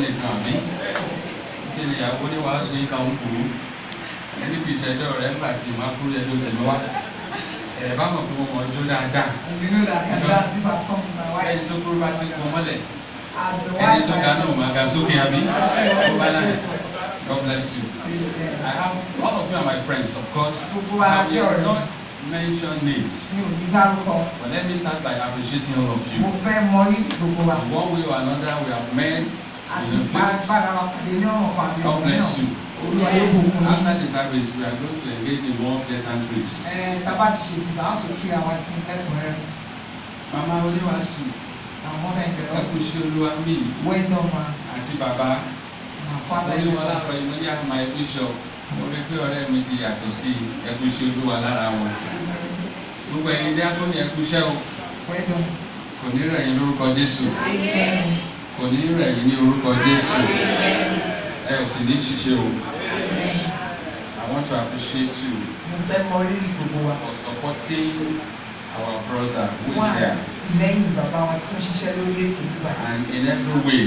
ní kan mi. Kí ni ìyàwó ní wàá sọ ìka ń kú? Ẹni fi ìṣẹ́jọ́ rẹ̀ ń gbà tí màá kúrò ẹjọ́ tẹ̀lé wá. Ẹ bá mọ̀ pé mo mọ̀ ọjọ́ dáadáa. Ẹni tó kúrò bá ti kú mọ́lẹ̀. Ẹni tó ga náà máa ga sókè àbí? God bless you. I have all of you are my friends, of course. I will not mention names. But let me start by appreciating all of you. In one way or another, we have met in places. God bless you. After the service, we are going to engage in more pleasantries. Mama Oliwasu, Ekushi Oluwami, Àti Baba, Olúwọlá rọ ìmọ̀ ní àmà Bishop. Mo rí pé ọ̀rẹ́ mi ti yàtọ̀ sí Ekushi Olúwa lára wọn. Gbogbo ẹ̀yin díákó ní ẹkúṣẹ́ o. Kò ní rẹ̀ yín lórúkọ Jésù. Kò ní rẹ̀ yín ní orúkọ Jésù. Ẹ ò sì ní ṣiṣẹ́ o. I want to appreciate you for supporting our brother who is here. And in every way,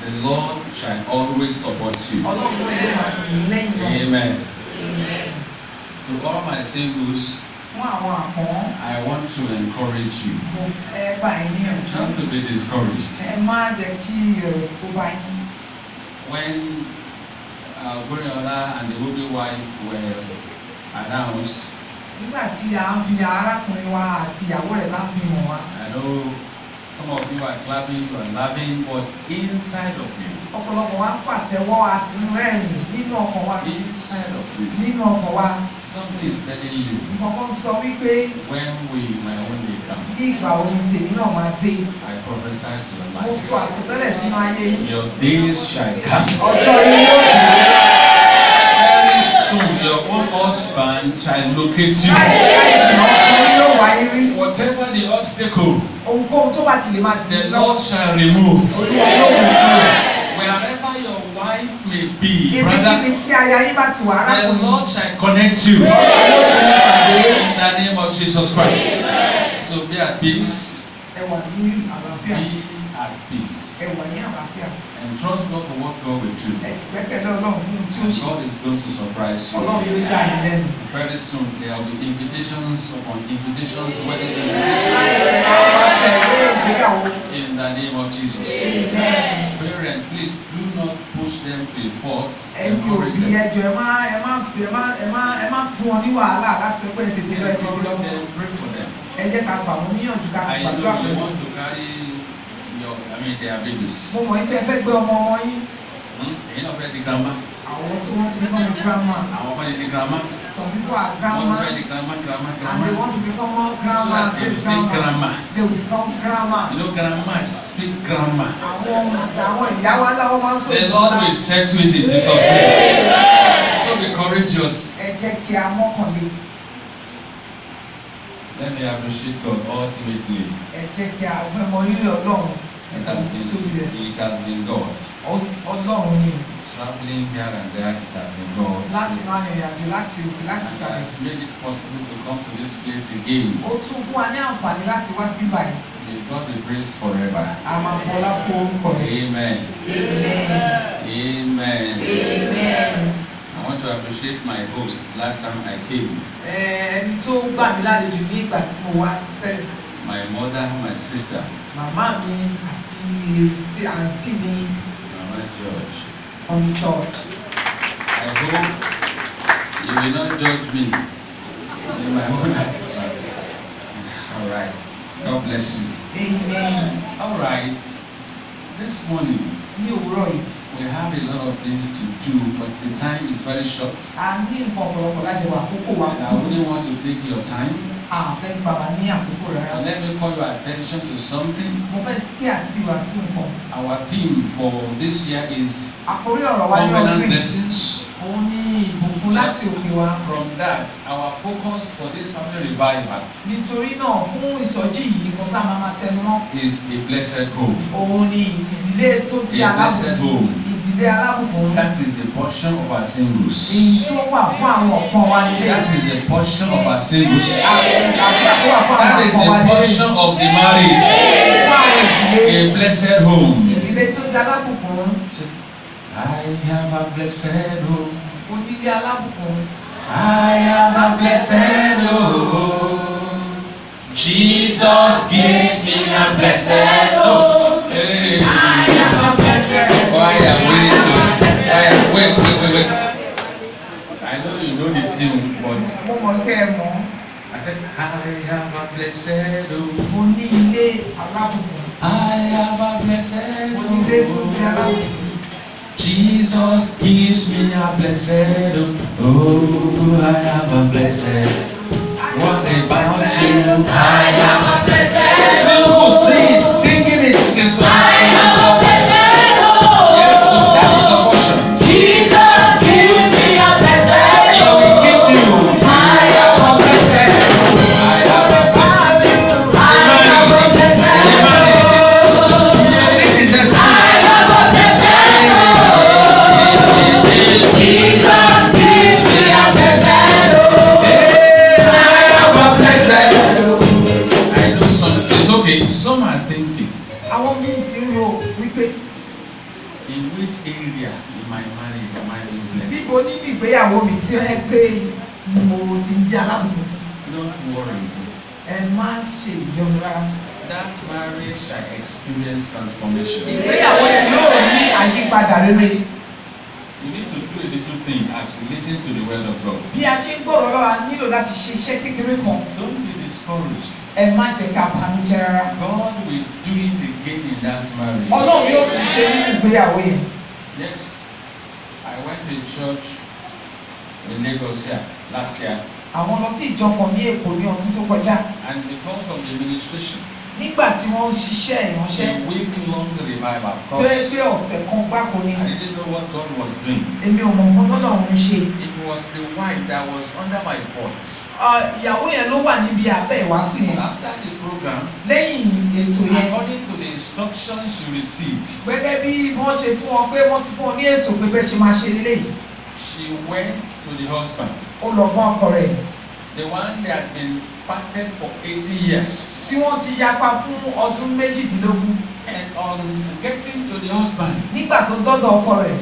the Lord shall always support you. Amen. To all my singles, I want to encourage you not to be discouraged. When Goriola and the Ruby wife were announced, I know some of you are clapping, you are laughing, but inside of you, something is telling you when my own day comes. I prophesy to your life. Your days shall come. Very soon, your own husband shall locate you. Whatever the obstacle, the Lord shall remove. Wherever your wife may be, brother, the Lord shall connect you. In the name of Jesus Christ. So be at peace. Be at peace. And trust God for what God will do. God is going to surprise you. Very soon there will be invitations upon invitations, wedding invitations. In the name of Jesus. Parents, please do not push them to a fault. Encourage them. Pray for them. I know you want to carry their babies. You know the grandma. Also want to become a grandma. Some people are grandma, and they want to become more grandma. They will become grandma. You know, grandmas speak grammar. The Lord will settle it in Jesus' name. So be courageous. Let me appreciate God ultimately. It has been God. Traveling here and there, it has been God. Has made it possible to come to this place again. May God be praised forever. Amen. Amen. I want to appreciate my host. Last time I came, my mother, my sister, Mama George. From church. I hope you will not judge me in my own attitude. All right. God bless you. Amen. All right. This morning, we have a lot of things to do, but the time is very short. And I wouldn't want to take your time. Let me call your attention to something. Our theme for this year is covenant blessings. From that, our focus for this family revival is a blessed home. A blessed home. That is the portion of our singles. That is the portion of our singles. That is the portion of the marriage. A blessed home. A alábùkún. I am a blessed home. Onílé alábùkún. I am a blessed home. Jesus gives me a blessed home. Hey. I am a blessed. Why are we wait. I know you know the tune, but Mo mọ̀ kẹ́ ẹ mọ̀. I said I am a blessed home. Onílé alábùkún. I am a blessed Onílé tó jẹ́ home. alábùkún. Jesus gives me a blessed home. Oh, I am a blessed. What about you? I am a blessed. So singing it this way. I am a blessed home. Yes, that is the portion. Jesus gives me a blessed. He will give you. I am a blessed. I am a blessed. I am a blessed. Sing it just. I am a blessed. Jesus gives me a blessed. I know some. It's okay. Some are thinking. Àwọn míì ti ń rò wípé In which area in my marriage am I being blessed? bíbo nínú ìgbéyàwó mi tí ó yẹ pé mo ti di alábùkún. Don't worry. Ẹ má ṣe ìyọnu rárá. That marriage shall experience transformation. Ìgbéyàwó yẹn yóò ní àyípadà rere. You need to do a little thing as you listen to the word of God. Bí a ṣe ń gbọ́rọ̀ lọ́wọ́ a nílò láti ṣe iṣẹ́ kékeré kan. Don't be discouraged. Ẹ má jẹ́ ká banújẹ́ rárá. God will do it again in that marriage. Ọlọ́run yóò tún ṣe nínú ìgbéyàwó yẹn. Yes, I went to church in Lagos here last year, Àwọn lọ sí ìjọpọ̀ ní Èkó ní ọdún tó kọjá. and because of the administration, Nígbà tí wọ́n ń ṣiṣẹ́ ìránṣẹ́ a week-long revival. tó yẹ pé ọ̀sẹ̀ kan gbáko ni. I didn't know what God was doing. Èmi ò mọ̀ nǹkan tọ́lọ́run ń ṣe. It was the wife that was under my voice. Ìyàwó yẹn ló wà níbi abẹ́ ìwàásù yẹn. After the program, Lẹ́yìn ètò yẹn. according to the instructions you received, Gẹ́gẹ́ bí wọ́n ṣe fún wọn pé wọ́n ti fún wọn ní ètò pé bẹ́ẹ̀ ṣe máa ṣe lélẹ́yìí. she went to the husband, Ó lọ bá ọkọ rẹ̀. the one that had been parted for 80 years. Tí wọ́n ti yapa fún ọdún méjìdínlógún. And on getting to the husband, Nígbà tó dọ́dọ̀ ọkọ rẹ̀,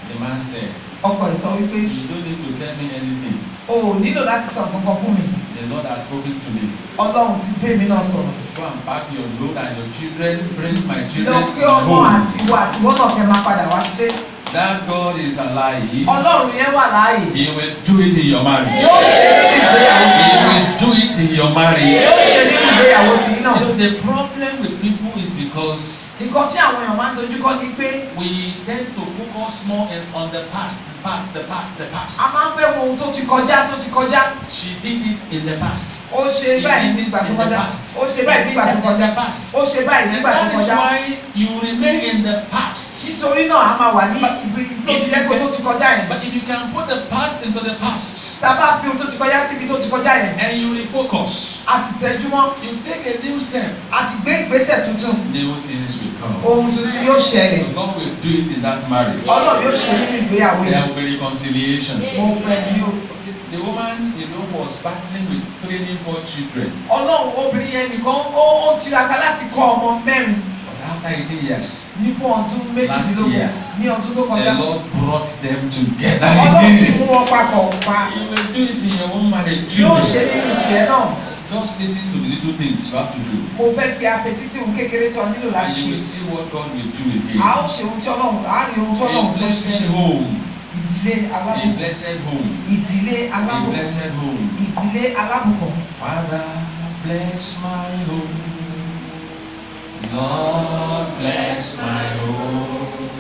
the man said, ọkọ ẹ̀ sọ wípé you don't need to tell me anything. o ò nílò láti sọ kankan fún mi. The Lord has spoken to me. Ọlọ́run ti bẹ́ mi náà sọ̀rọ̀. Go and pack your load and your children, bring my Lọ children pé ọmọ home. àtiwọ́ àtiwọ́ náà fẹ́ máa padà wá sílé. That God is alive. Ọlọ́run yẹn wà láàyè. He will do it in your marriage. Yóò ṣe nínú ìgbéyàwó He tí náà. will do it in your marriage. Yóò ṣe nínú ìgbéyàwó tí náà. You know, the problem with people is because Nǹkan tí àwọn èèyàn máa ń dojúkọ ni pé we tend to focus more on the past. a máa ń fẹ́ wo ohun tó ti kọjá. She did it in the past. Ó ṣe báyìí nígbà tó kọjá. Ó ṣe báyìí nígbà tó kọjá. Ó ṣe báyìí nígbà tó That is kọjá. why you remain in the past. Nítorí náà a máa wà ní ibi tó ti lẹ́kọ̀ọ́ tó ti kọjá yẹn. But if you can put the past into the past Tá a bá fi ohun tó ti kọjá síbi tó ti kọjá yẹn. and you refocus, A sì tẹjúmọ́. you take a new step, A sì gbé ìgbésẹ̀ tuntun. new things will come. Ohun tuntun yóò ṣẹlẹ̀. So God will do it in that marriage. Ọlọ́run yóò ṣe nínú ìgbéyàwó There yẹn. will be reconciliation. Mo pẹ̀ ní o. The woman, was battling with training 4 children. Ọlọ́run obìnrin yẹn nìkan ó tiraka láti kọ́ ọmọ mẹ́rin. But after 18 years, Ní fún ọdún méjìdínlógún. year, Ní ọdún tó the kọjá. Lord brought them together Ọlọ́run sì again. mú wọn papọ̀ pa. You will do it in your own marriage. Yóò ṣe nínú tiẹ̀ náà. Just listen to the little things you have to do. Mo fẹ́ kí a fetí sí ohun kékeré tó nílò láti And you ṣe. will see what God will do again. A ó ṣe ohun tí Ọlọ́run, a rí ohun tí A Ọlọ́run tó blessed ṣe. home. Ìdílé A alábùkún. blessed home. Ìdílé A alábùkún. blessed home. Ìdílé alábùkún. Father, bless my home. Lord, bless my home.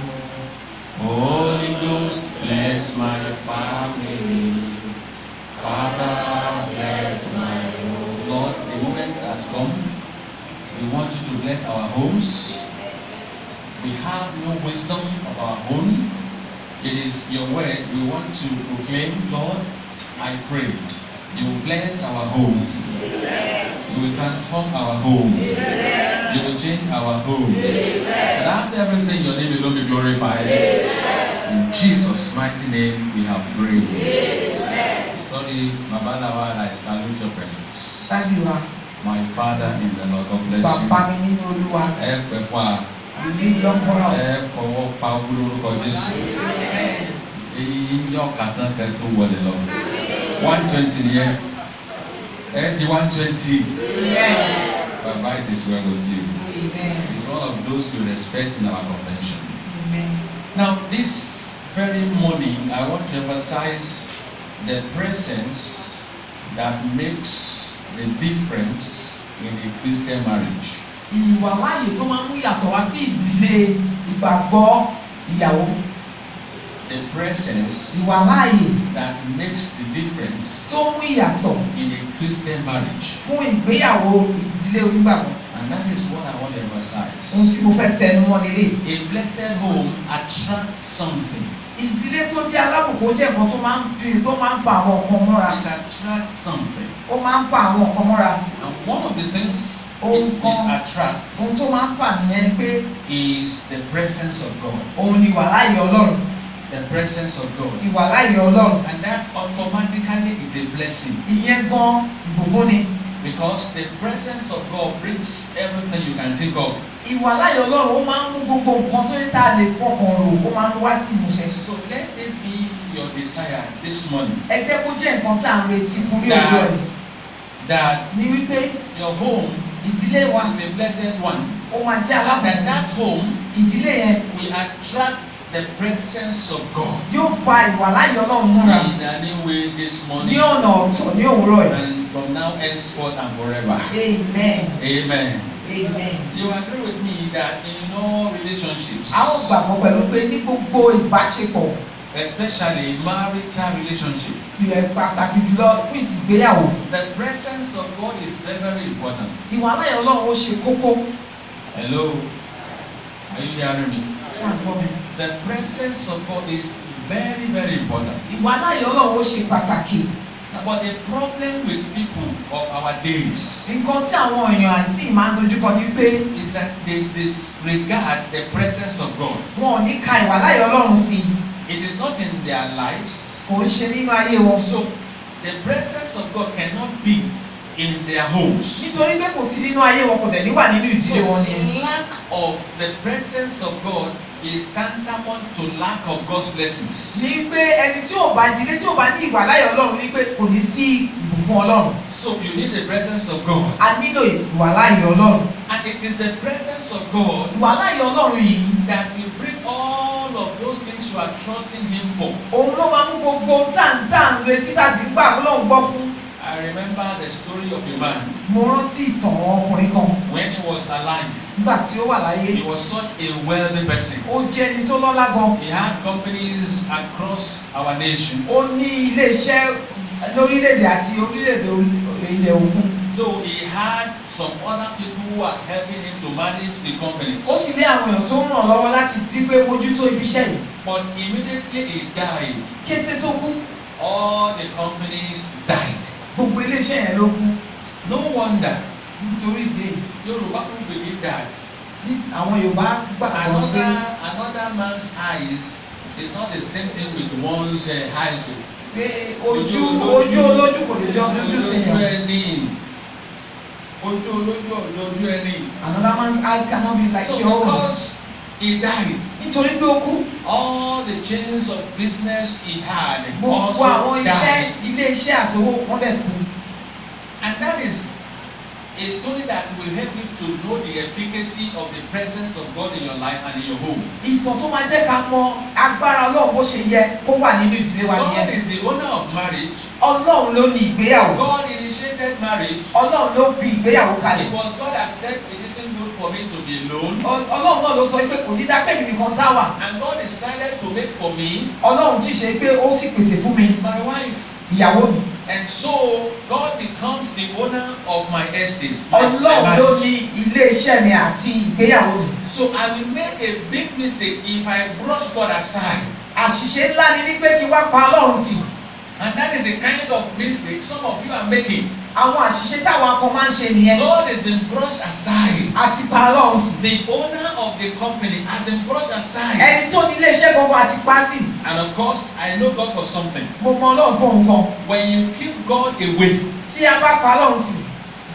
Holy Ghost, bless my family. Father, bless my home. Lord, the moment has come. We want you to bless our homes. We have no wisdom of our own. It is your word we want to proclaim. Lord, I pray you will bless our home. You will transform our home. You will change our homes. And after everything, your name will be glorified. In Jesus' mighty name we have prayed. Sorry, my brother, I salute your presence. Dájú wa. My Father in the Lord, God bless Bàbá you. mi nínú Olúwa. Ẹ pẹ́ fún wa. You live long for us. Fọwọ́ pa olórúkọ Jésù. Èyí yọ kàtàn kẹtù wọlé lọ. 120 nìyẹn. Di 120. Baba, it is well with you. Amen. It's one of those you respect in our convention. Amen. Now, this very morning, I want to emphasize the presence that makes the difference in a Christian marriage. Ìwà láàyè tó máa ń mú ìyàtọ̀ wá sí ìdílé ìgbàgbọ́ ìyàwó. The presence Ìwà láàyè that makes the difference tó mú ìyàtọ̀ in a Christian marriage. fún ìgbéyàwó ìdílé onígbàgbọ́. And that is what I want to emphasize. Ohun tí mo fẹ́ tẹnu mọ́ nílé. A blessed home attracts something. Ìdílé tó jẹ́ alábùkún jẹ́ nǹkan tó máa ń pa àwọn nǹkan mọ́ra. It attracts something. Ó máa ń pa àwọn nǹkan mọ́ra. And one of the things Ohun it attracts ohun tó máa ń fà nìyẹn ni pé is the presence of God. òun ni ìwàláyé Ọlọ́run. The presence of God. Ìwàláyé Ọlọ́run. And that automatically is a blessing. Ìyẹn gan ìbùkún ni. Because the presence of God brings everything you can think of. Ìwàláyé Ọlọ́run ó máa ń mú gbogbo nǹkan tó yẹ tá a lè fọkàn rò ó máa ń wá sí ìmúṣẹ. So let it be your desire this morning. Ẹ jẹ́ kó jẹ́ nǹkan tí à ń retí fún ní òwúrọ̀ yìí. That Ní wípé your home ìdílé wa is a blessed one. ó máa jẹ́ And alábùkún. that home Ìdílé yẹn will attract the presence of God. yóò fa ìwàláyé Ọlọ́run múra In any way this ní morning. ọ̀nà ọ̀tọ̀ ní òwúrọ̀ yìí. And from now henceforth and forever. Amen. Amen. Amen. You agree with me that in all relationships, A ó gbàgbọ́ pẹ̀lú pé ní gbogbo ìbáṣepọ̀ especially marital relationship, pàtàkì jùlọ fún ìgbéyàwó. the presence of God is very, very important. Ìwàláyé Ọlọ́run ó ṣe kókó. Hello? Are you hearing me? Ṣé àgbọ̀ mi? The presence of God is very, very important. Ìwàláyé Ọlọ́run ó ṣe pàtàkì. But the problem with people of our days Nǹkan tí àwọn èèyàn àìsí máa ń dojúkọ ni pé is that they disregard the presence of God. wọn ò ní ka ìwàláyé Ọlọ́run sí i. It is not in their lives. Kò ń ṣe nínú ayé wọn. So the presence of God cannot be in their homes. Nítorí pé kò sí nínú ayé wọn kò dẹ̀ ní wà nínú ìdílé wọn ni. So lack of the presence of God is tantamount to lack of God's blessings. Ní pé ẹni tí ò bá ìdílé tí ò bá ní ìwàláyé Ọlọ́run ní pé kò ní sí ìbùkún Ọlọ́run. So you need the presence of God. A nílò ìwàláyé Ọlọ́run. And it is the presence of God Ìwàláyé Ọlọ́run yìí that will bring all of those things you are trusting Him for. òun ló máa mú gbogbo táǹtà retí láti gbà Ọlọ́run gbọ́ fún. I remember the story of a man Mo rántí ìtàn ọkùnrin kan when he was alive. nígbà tí ó wà láyé. He was such a wealthy person. Ó jẹ́ ẹni tó lọ́lá gan. He had companies across our nation. Ó ní ilé-iṣẹ́ lórílẹ̀-èdè àti orílẹ̀-èdè ilẹ̀ òkun. Though he had some other people who were helping him to manage the companies. Ó sì lé àwọn èèyàn tó ń ràn lọ́wọ́ láti rí pé mójútó ibi iṣẹ́ yìí. But immediately he died, Kété tó kú, all the companies died. gbogbo ilé-iṣẹ́ yẹn ló kú. No wonder Nítorí ìdí èyí, Yoruba people believe that àwọn Yorùbá gbàgbọ́ pé another man's eyes is not the same thing with one's eyes. pé ojú olójú kò lè jọ ojú tèèyàn. Ojú olójú ẹni. Another man's eye cannot be like So your own. because he died, Nítorí pé ó kú, all the chains of business he had gbogbo also àwọn died. ilé-iṣẹ́ àtowó wọn dẹ̀ kú. And that is a story that will help you to know the efficacy of the presence of God in your life and in your home. Ìtàn tó máa jẹ́ ká mọ agbára Ọlọ́run bó ṣe yẹ kó wà nínú ìdílé wa God nìyẹn. is the owner of marriage. Ọlọ́run ló ní ìgbéyàwó. God initiated marriage. Ọlọ́run ló fi ìgbéyàwó It kalẹ̀. was God that said it isn't good for me to be alone. Ọlọ́run náà ló sọ pé kò ní dákẹ́ mi nìkan dá wà. And God decided to make for me Ọlọ́run ti ṣe pé ó sì pèsè fún mi my wife. ìyàwó mi. And so God becomes the owner of my estate. my Ọlọ́run ló marriage. ní ilé-iṣẹ́ mi àti ìgbéyàwó mi. So I will make a big mistake if I brush God aside. Àṣìṣe ńlá ni ní pé kí wá pa Ọlọ́run tì. And that is the kind of mistake some of you are making. Àwọn àṣìṣe táwọn akọ máa ń ṣe nìyẹn. God has been brushed aside. Àti pa Ọlọ́run tì. The owner of the company has been brushed aside. Ẹni tó ní ilé-iṣẹ́ gbogbo àti pátì. And of course, I know God for something. Mo mọ Ọlọ́run fún òun kan. When you keep God away, Tí a bá pa Ọlọ́run tì,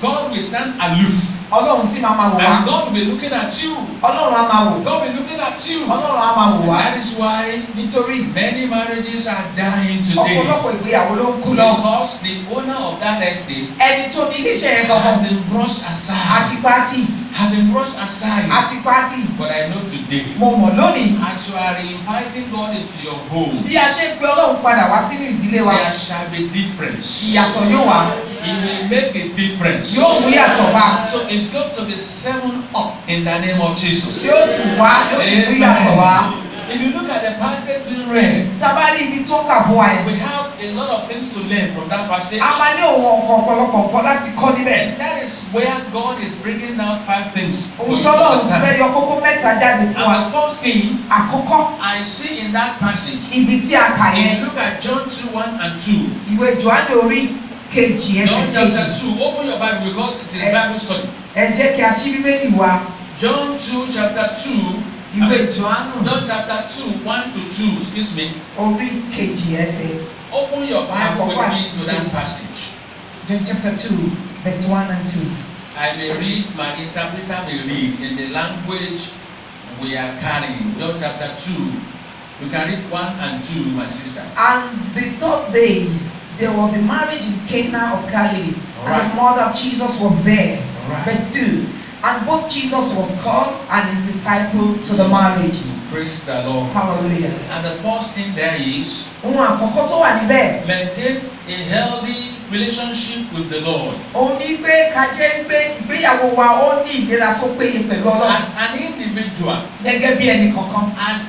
God will stand aloof. Ọlọ́run tí máa wò wá. And God will be looking at you. Ọlọ́run á máa wò. God will be looking at you. Ọlọ́run á máa wò wá. That is why nítorí many marriages are dying today. Ọ̀pọ̀lọpọ̀ ìgbéyàwó ló ń kú lọ. Because the owner of that estate Ẹni tó ní iléeṣẹ́ yẹn gangan. has been brushed aside. Àti pátì. Have been brushed aside. Àti pátì. But I know today. Mo mọ̀ lónìí. As you are inviting God into your home. Bí a ṣe ń pe Ọlọ́run padà wá sínú ìdílé wa. There shall be difference. Ìyàtọ̀ yóò wá. It will make a difference. Yóò mú yàtọ̀ wá. So it's going to be 7 up in the name of Jesus. Yóò sì wá, yóò sì mú yàtọ̀ wá. If you look at the passage being read, Tabari ibi tó kà fún wa yẹn. we have a lot of things to learn from that passage. A máa ní òun ọ̀pọ̀lọpọ̀ nǹkan láti kọ́ níbẹ̀. And that is where God is bringing down 5 things. Ohun tí Ọlọ́run ti fẹ́ yọ kókó mẹ́ta jáde fún wa. And the first thing Àkọ́kọ́, I see in that passage, ibi tí a kà if you yẹn. look at John 2:1 and 2. Ìwé Jòhánù orí kejì John ẹsẹ̀ chapter kejì. 2. Open your Bible because it is Bible study. Ẹ jẹ́ kí a ṣí Bíbélì wa. John 2 chapter 2. Ìwé Jòhánù John chapter 2, 1 to 2, excuse me. orí kejì ẹsẹ̀. Open your Bible with me to that passage. John chapter 2 verse 1 and 2. I may read, my interpreter may read in the language we are carrying. John chapter 2. You can read 1 and 2, my sister. And the third day, there was a marriage in Cana of Galilee, and the mother of Jesus was there. Verse 2. And both Jesus was called and his disciple to the marriage. Praise the Lord. Hallelujah. And the first thing there is Ohun àkọ́kọ́ tó wà níbẹ̀. maintain a healthy relationship with the Lord. Ó ní pé ká jẹ́ pé ìgbéyàwó wa ó ní ìlera tó péye pẹ̀lú Ọlọ́run. As an individual, Gẹ́gẹ́ bí ẹnì kankan. as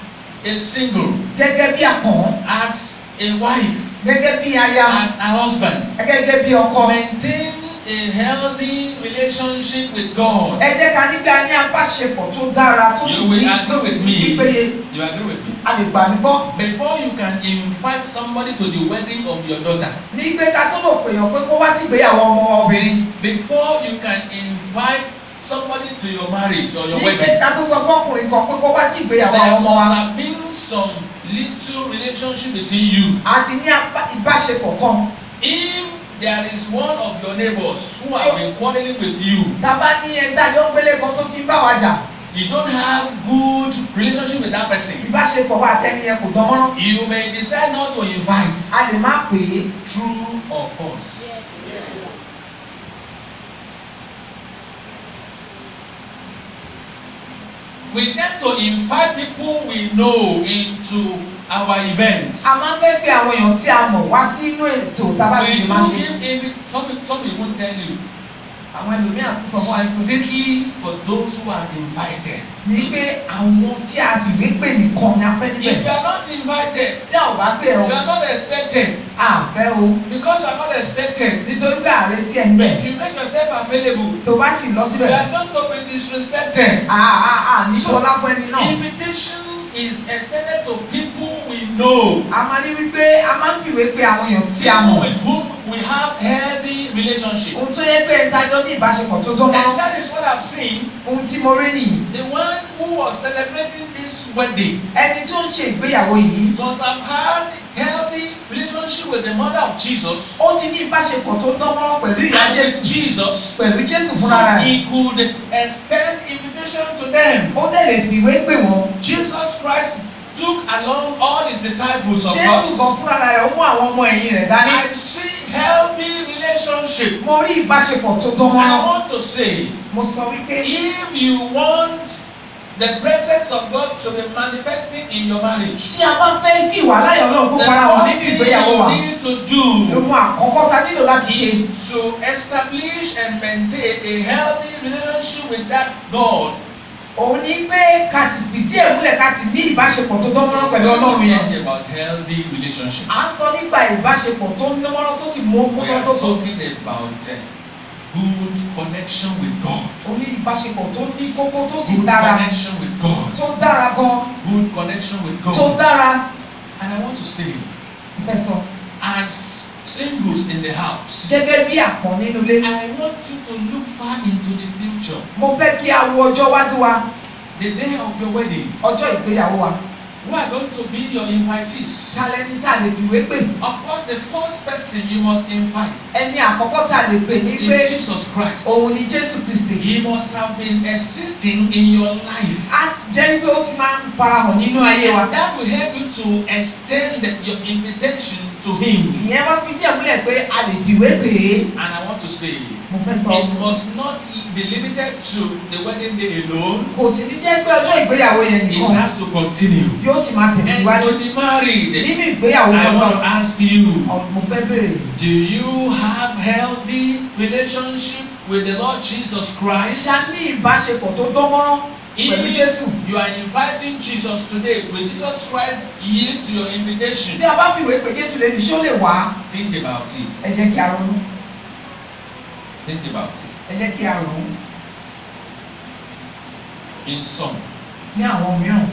a single, Gẹ́gẹ́ bí àkàn. as a wife, Gẹ́gẹ́ bí aya. as a husband, Gẹ́gẹ́ bí ọkọ. maintain a healthy relationship with God. Ẹ jẹ́ ká nígbà ní àbáṣepọ̀ tó dára tó sì You will agree with me. pípéye. You agree with me? A lè gbà mí gbọ́. Before you can invite somebody to the wedding of your daughter, Ní pé ká tó lò pèèyàn pé kó wá sí ìgbéyàwó ọmọ obìnrin. before you can invite somebody to your marriage or your Ní pé wedding, ká tó sọ fọ́kùnrin kan pé kó wá sí ìgbéyàwó there ọmọ wa. must have been some little relationship between you. Àti ní ìbáṣepọ̀ kan. If there is one of your neighbors who have been quarreling with you, Tàbá ní ẹgbẹ́ àjọ gbélé kan tó ti ń bá wa jà. you don't have good relationship with that person, Ìbáṣepọ̀ wa àtẹni yẹn kò dán mọ́rán. you may decide not to invite. A lè má pè é. True or false? We tend to invite people we know into our events. A máa ń fẹ́ pe àwọn èèyàn tí a mọ̀ wá sínú ètò tábà tí We lè máa do ṣe. give some people won't tell you. Àwọn ẹlòmíràn tún sọ fún wa pé Strictly for those who are invited. ní pé àwọn tí a bìwé pè nìkan ni a fẹ́ If you níbẹ̀. are not invited, Tí a ò bá pè you ọ́, are not expected. a fẹ́ o. Because you are not expected. Nítorí pé ààrẹ tí ẹ níbẹ̀. If you make yourself available, Tó bá sì lọ you síbẹ̀. are not to be disrespected. Ní sọlá fún ẹni náà. Invitation is extended to people we know. A máa ní wípé a máa ń bìwé pé àwọn èèyàn tí a People mọ̀. with whom we have healthy relationship. Ohun tó yẹ pé ìtajọ́ ní ìbáṣepọ̀ tó dán And mọ́. that is what I've seen. Ohun tí mo rí nìyí. The one who was celebrating this wedding Ẹni tó ń ṣe ìgbéyàwó yìí. must have had healthy relationship with the mother of Jesus Ó ti ní ìbáṣepọ̀ tó dán mọ́ pẹ̀lú ìyá and with Jésù. Jesus, Pẹ̀lú Jésù so fúnra rẹ̀. he could extend invitation to them. Ó dẹ̀ lè fìwé pè wọ́n. Jesus Christ took along all his disciples of Jésù gan us. fúnra rẹ̀ ó mú àwọn ọmọ ẹ̀yìn rẹ̀ dání. I see healthy relationship. Mo rí ìbáṣepọ̀ tó dán I mọ́. want to say, Mo sọ wípé if you want the presence of God to be manifesting in your marriage, tí a bá fẹ́ kí ìwà láyọ̀ náà kó the para wọn first nínú thing ìgbéyàwó wa. you need to do Ohun àkọ́kọ́ ta nílò láti ṣe. to establish and maintain a healthy relationship with that God. Òun ní pé ká sì fìdí ẹ̀ múlẹ̀ ká sì ní ìbáṣepọ̀ tó dán mọ́rán pẹ̀lú Ọlọ́run We are yẹn. talking about healthy relationship. À ń sọ nípa ìbáṣepọ̀ tó dán mọ́rán tó sì mú We kókó are tó tó. talking about good connection with God. Òun ní ìbáṣepọ̀ tó ní kókó tó sì Good dára. connection with God. Tó dára gan. Good connection with Tó God. dára. And I want to say, Bẹ́ẹ̀ sọ. as singles in the house, Gẹ́gẹ́ bí àpọ̀n nínú ilé. I want you to look far into the future. Mo fẹ́ kí a wo ọjọ́ wájú wa. The day of your wedding, Ọjọ́ ìgbéyàwó wa. Who are going to be your invitees? Talẹ́ni tá a lè fìwé pè. Of course, the first person you must invite Ẹni àkọ́kọ́ tá a lè pè ní pé is Jesus Christ. òun ni Jésù Kristi. He must have been existing in your life. Á jẹ́ pé ó ti máa ń farahàn nínú ayé wa. That will help you to extend your invitation to Him. Ìyẹn máa fi díẹ̀ múlẹ̀ pé a lè fìwé pè é. And I want to say, Mo fẹ́ sọ. it must not be limited to the wedding day alone. Kò sì ní jẹ́ pé ọjọ́ ìgbéyàwó yẹn It nìkan has to continue. yóò sì máa And tẹ̀síwájú. to the married, Nínú ìgbéyàwó I want to gbọ́dọ̀. ask you, Mo fẹ́ bèrè. do you have healthy relationship with the Lord Jesus Christ? Ṣá ní ìbáṣepọ̀ tó dánmọ́rán pẹ̀lú Jésù. If you are inviting Jesus today, will Jesus Christ yield to your invitation? Tí a bá fìwé pè Jésù lè ní ṣó lè wá. Think about it. Ẹ jẹ́ kí a ronú. Think about it. Ẹ jẹ́ kí a ronú. In sum, Ní àwọn mìíràn.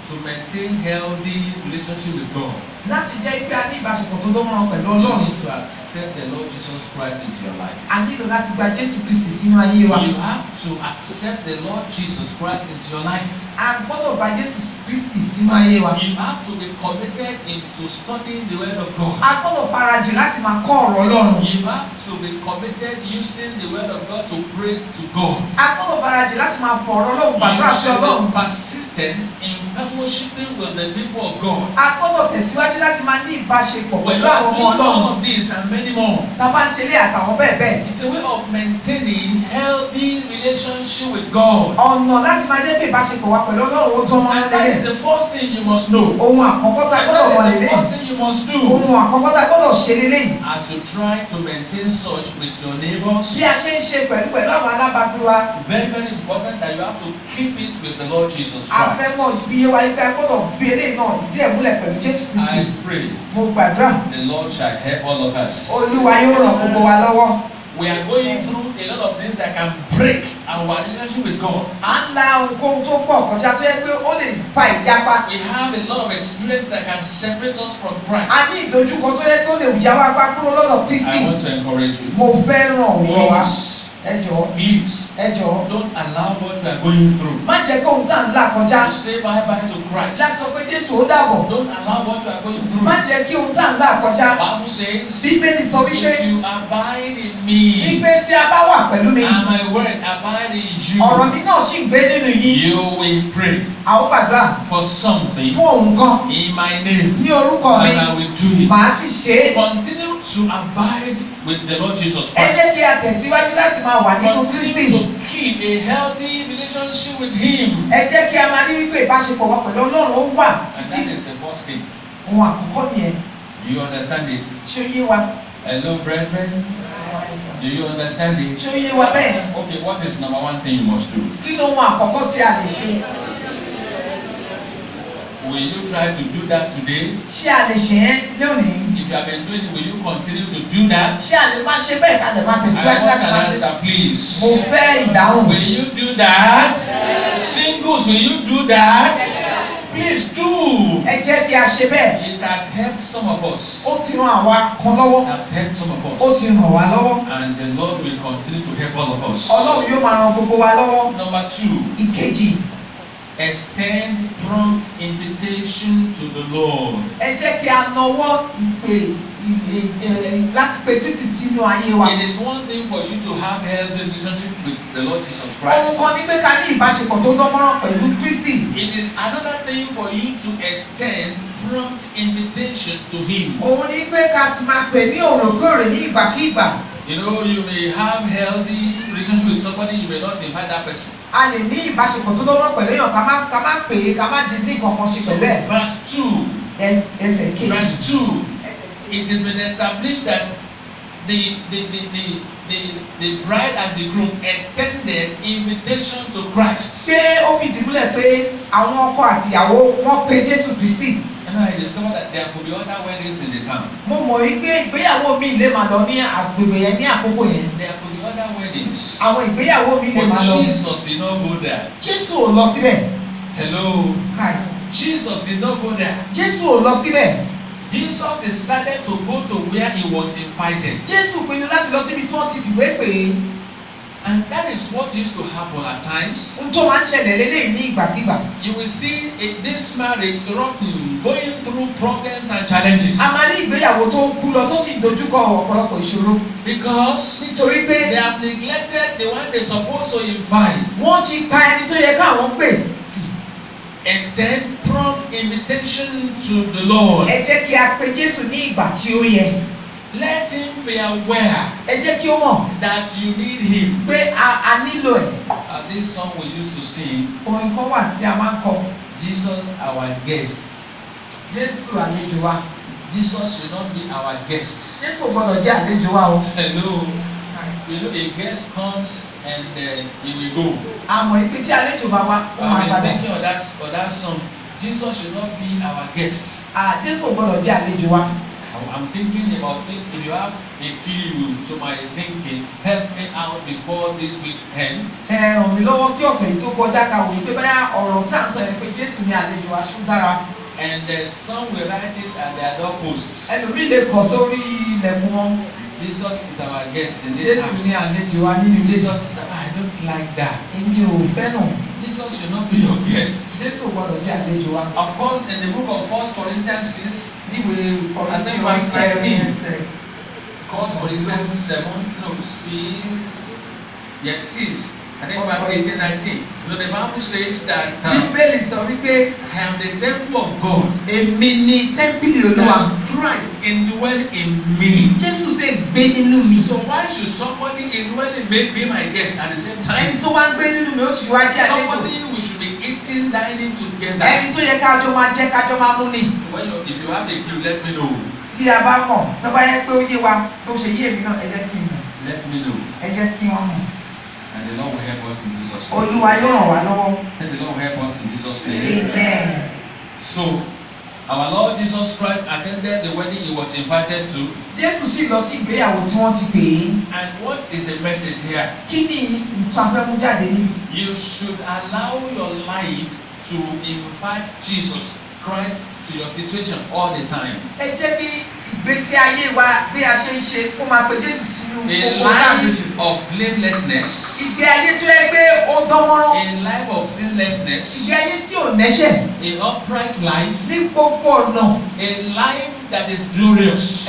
to maintain healthy relationship with God, Láti jẹ́ pé a ní ìbáṣepọ̀ tó dánmọ́rán pẹ̀lú you Ọlọ́run. need to accept the Lord Jesus Christ into your life. A nílò láti gba Jésù Kristi sínú ayé wa. You have to accept the Lord Jesus Christ into your life. A gbọ́dọ̀ gba Jésù Kristi sínú ayé wa. You have to be committed into studying the Word of God. A gbọ́dọ̀ farajìn láti máa kọ́ ọ̀rọ̀ Ọlọ́run. You have to be committed using the Word of God to pray to God. A gbọ́dọ̀ farajìn láti máa fọ ọ̀rọ̀ Ọlọ́run gbàdúrà You sí should Ọlọ́run. be persistent in fellowshipping with the people of God. A gbọ́dọ̀ tẹ̀síwájú láti máa ní ìbáṣepọ̀ When pẹ̀lú you are àwọn ọmọ doing Ọlọ́run. all of this and many more, Tá a bá ń ṣe ilé àtàwọn bẹ́ẹ̀ bẹ́ẹ̀. it's a way of maintaining healthy relationship with God. Ọ̀nà láti máa jẹ́ pé ìbáṣepọ̀ wa pẹ̀lú Ọlọ́run ó tán máa ń And that is lélẹ̀. the first thing you must know. Ohun àkọ́kọ́ tá a And gbọ́dọ̀ mọ̀ that is the lélẹ̀. first thing you must do. Ohun àkọ́kọ́ tá a gbọ́dọ̀ ṣe lélẹ̀. As you try to maintain such with your neighbors, Bí a ṣe ń ṣe pẹ̀lú àwọn alábàágbé wa. very, very important that you have to keep it with the Lord Jesus A fẹ́ mọ̀ Christ. bí wa ipá gbọ́dọ̀ bí eléyìí náà ìdí ẹ̀ múlẹ̀ pẹ̀lú Jésù Kristi. I pray Mo gbàdúrà. the Lord shall help all of us. Olúwa yóò ràn gbogbo wa lọ́wọ́. We are going through a lot of things that can break our relationship with God. À ń la ohunkóhun tó pọ̀ kọjá tó yẹ pé ó lè fa ìjàpá. We have a lot of experience that can separate us from A Christ. ní ìdojúkọ tó yẹ kó lè jà wá pa kúrò lọ́dọ̀ Kristi. I want to encourage you. Mo fẹ́ ràn wọ́ wa. Please, Ẹ jọ̀ọ́. please, Ẹ jọ̀ọ́. don't allow what we are going through Má jẹ́ kóhun tá à ń là kọjá. to say bye bye to Christ. Láti sọ pé Jésù ó dàbọ̀. Don't allow what we are going through. Má jẹ́ kí ohun tá à ń là kọjá. Bible says, Bíbélì sọ wípé if you abide in me wípé tí a bá wà pẹ̀lú mi, and my word abide in ọ̀rọ̀ you, mi náà sì ń gbé nínú yín. you will pray A ó gbàdúrà for something fún ohun kan in my name, ní orúkọ mi. and I will do it. Màá sì ṣe é. Continue to abide with the Lord Jesus Ẹ jẹ́ Christ. kí a tẹ̀síwájú láti máa wà nínú Kristi. Continue to keep a healthy relationship with Him. Ẹ jẹ́ kí a máa rí wípé ìbáṣepọ̀ wa pẹ̀lú Ọlọ́run ó wà And títí. that is the first thing. Ohun àkọ́kọ́ nìyẹn. Do you understand it? Ṣé ó yé wa? Hello, brethren. Do you understand it? Ṣé ó yé wa bẹ́ẹ̀? Okay, what is number one thing you must do? Kí ni ohun àkọ́kọ́ tí a lè ṣe? Will you try to do that today? Ṣé a lè ṣe é lónìí? If you have been doing it, will you continue to do that? Ṣé a lè máa ṣe bẹ́ẹ̀ ká lè máa I tẹ̀síwájú want láti an máa ṣe? answer, please. Mo fẹ́ ìdáhùn. Will you do that? Singles, will you do that? Please do. Ẹ jẹ́ kí a ṣe bẹ́ẹ̀. It has helped some of us. Ó ti ran àwa kan lọ́wọ́. It has helped some of Ó us. ti ràn wá lọ́wọ́. And the Lord will continue to help all of us. Ọlọ́run yóò máa ran gbogbo wa lọ́wọ́. Number two, Ìkejì, extend prompt invitation to the Lord. ẹ jẹ́ kí a nawọ́ ìpè láti pe Kristi sínú ayé wa. It is one thing for you to have healthy relationship with the Lord Jesus Ohun Christ. kan ní pé ká ní ìbáṣepọ̀ tó dánmọ́rán pẹ̀lú Kristi. It is another thing for you to extend prompt invitation to Him. Òun ní pé ká sì máa pè ní òròkóòrè ní ìgbàkígbà. You know, you may have healthy relationship with somebody, you may not invite that person. A lè ní ìbáṣepọ̀ tó dánmọ́rán pẹ̀lú èèyàn ká má pè é ká má di ní nǹkan kan ṣe So pẹ̀lú ẹ̀. verse 2, Ẹsẹ̀ kejì. verse 2, it has been established that the bride and the groom extended invitation to Christ. Ṣé ó fìdí múlẹ̀ pé àwọn ọkọ àtìyàwó wọ́n pe Jésù Kristi? And I discovered that there could be other weddings in the town. Mo mọ̀ wípé ìgbéyàwó mi lè máa lọ ní agbègbè yẹn ní àkókò yẹn. There could be other weddings. Àwọn ìgbéyàwó mi lè máa But lọ. Jesus did not go there. Jésù ò lọ síbẹ̀. Hello. Hi. Jesus did not go there. Jésù ò lọ síbẹ̀. Jesus decided to go to where he was invited. Jésù pinnu láti lọ síbi tí wọ́n ti fìwé pè é. And that is what used to happen at times. Ohun tó máa ń ṣẹlẹ̀ lélẹ́yìn ní ìgbàkígbà. You will see this marriage rocking, going through problems and challenges. A máa ní ìgbéyàwó tó ń kú lọ tó sì dojúkọ ọ̀pọ̀lọpọ̀ ìṣòro. Because nítorí pé they have neglected the one they supposed to invite. Wọ́n ti pa ẹni tó yẹ káwọn pè tì. Extend prompt invitation to the Lord. Ẹ jẹ́ kí a pe Jésù ní ìgbà tí ó yẹ. Let him be aware. Ẹ jẹ́ kí ó mọ̀. That you need him. Pé a nílò ẹ̀. This song we used to sing. Orin kan wà tí a máa ń kọ. Jesus our guest. Jésù àlejò wa. Jesus should not be our guest. Jésù ò gbọdọ̀ jẹ́ àlejò wa o. Hello. You know a guest comes and he will go. Àmọ́ ibi tí àlejò bá wá, ó máa padà. I'm thinking of that song. Jesus should not be our guest. Jésù ò gbọdọ̀ jẹ́ àlejò wa. I'm thinking about it. If you have a clue to my thinking, help me out before this week ends. Ràn mí lọ́wọ́ kí ọ̀sẹ̀ yìí tó kọjá ká wò pé báyà ọ̀rọ̀ tá à ń sọ yẹn pé Jésù ní àlejò aṣọ dára. And some will write it at their doorposts. Ẹlòmíì lè kọ sórí ilẹ̀kùn wọn. Jesus is our guest in this house. Jésù ní àlejò wa nínú ilé. Jesus is I don't like that. Èmi ò fẹ́ràn. Jesus should not be your guest. Jésù ò gbọdọ̀ jẹ́ àlejò wa. Of course, in the book of 1 Corinthians 6, níwèé I think verse 19. 1 Corinthians 7, no, 6. Yes, 6. I think verse 18, 19. You know, the Bible says that Bíbélì sọ wípé I am the temple of God. Èmi ni tẹ́ḿpìlì Olúwa. Christ indwell in me. Jésù ṣe gbé nínú mi. So why should somebody indwell in me be my guest at the same time? Ẹni tó wá ń gbé nínú mi ó sì wá jẹ́ àlejò. Somebody we should be eating, dining together. Ẹni tó yẹ kájọ máa jẹ́ kájọ máa mú ni. Well, if you have a clue, let me know. Tí a bá mọ̀, tó bá yẹ pé ó yé wa, tó ṣe yé èmi náà, ẹ jẹ́ kí n mọ̀. Let me know. Ẹ jẹ́ kí wọ́n mọ̀. And the Lord will help us in Jesus' name. Olúwa yóò ràn wá lọ́wọ́. And the Lord will help us in Jesus' name. Amen. So, our Lord Jesus Christ attended the wedding he was invited to. Jésù sì lọ sí ìgbéyàwó tí wọ́n ti pè é. And what is the message here? Kí ni ìtànfẹ́mú jáde níbi? You should allow your life to invite Jesus Christ to your situation all the time. Ẹ jẹ́ kí ìgbésí ayé wa bí a ṣe ń ṣe kó máa pe Jésù sínú A gbogbo láàbùjù. life of blamelessness. Ìgbé ayé tó yẹ pé ó dánmọ́rán. A life of sinlessness. Ìgbé ayé tí ò nẹ́ṣẹ̀. A upright life. Ní gbogbo ọ̀nà. A life that is glorious.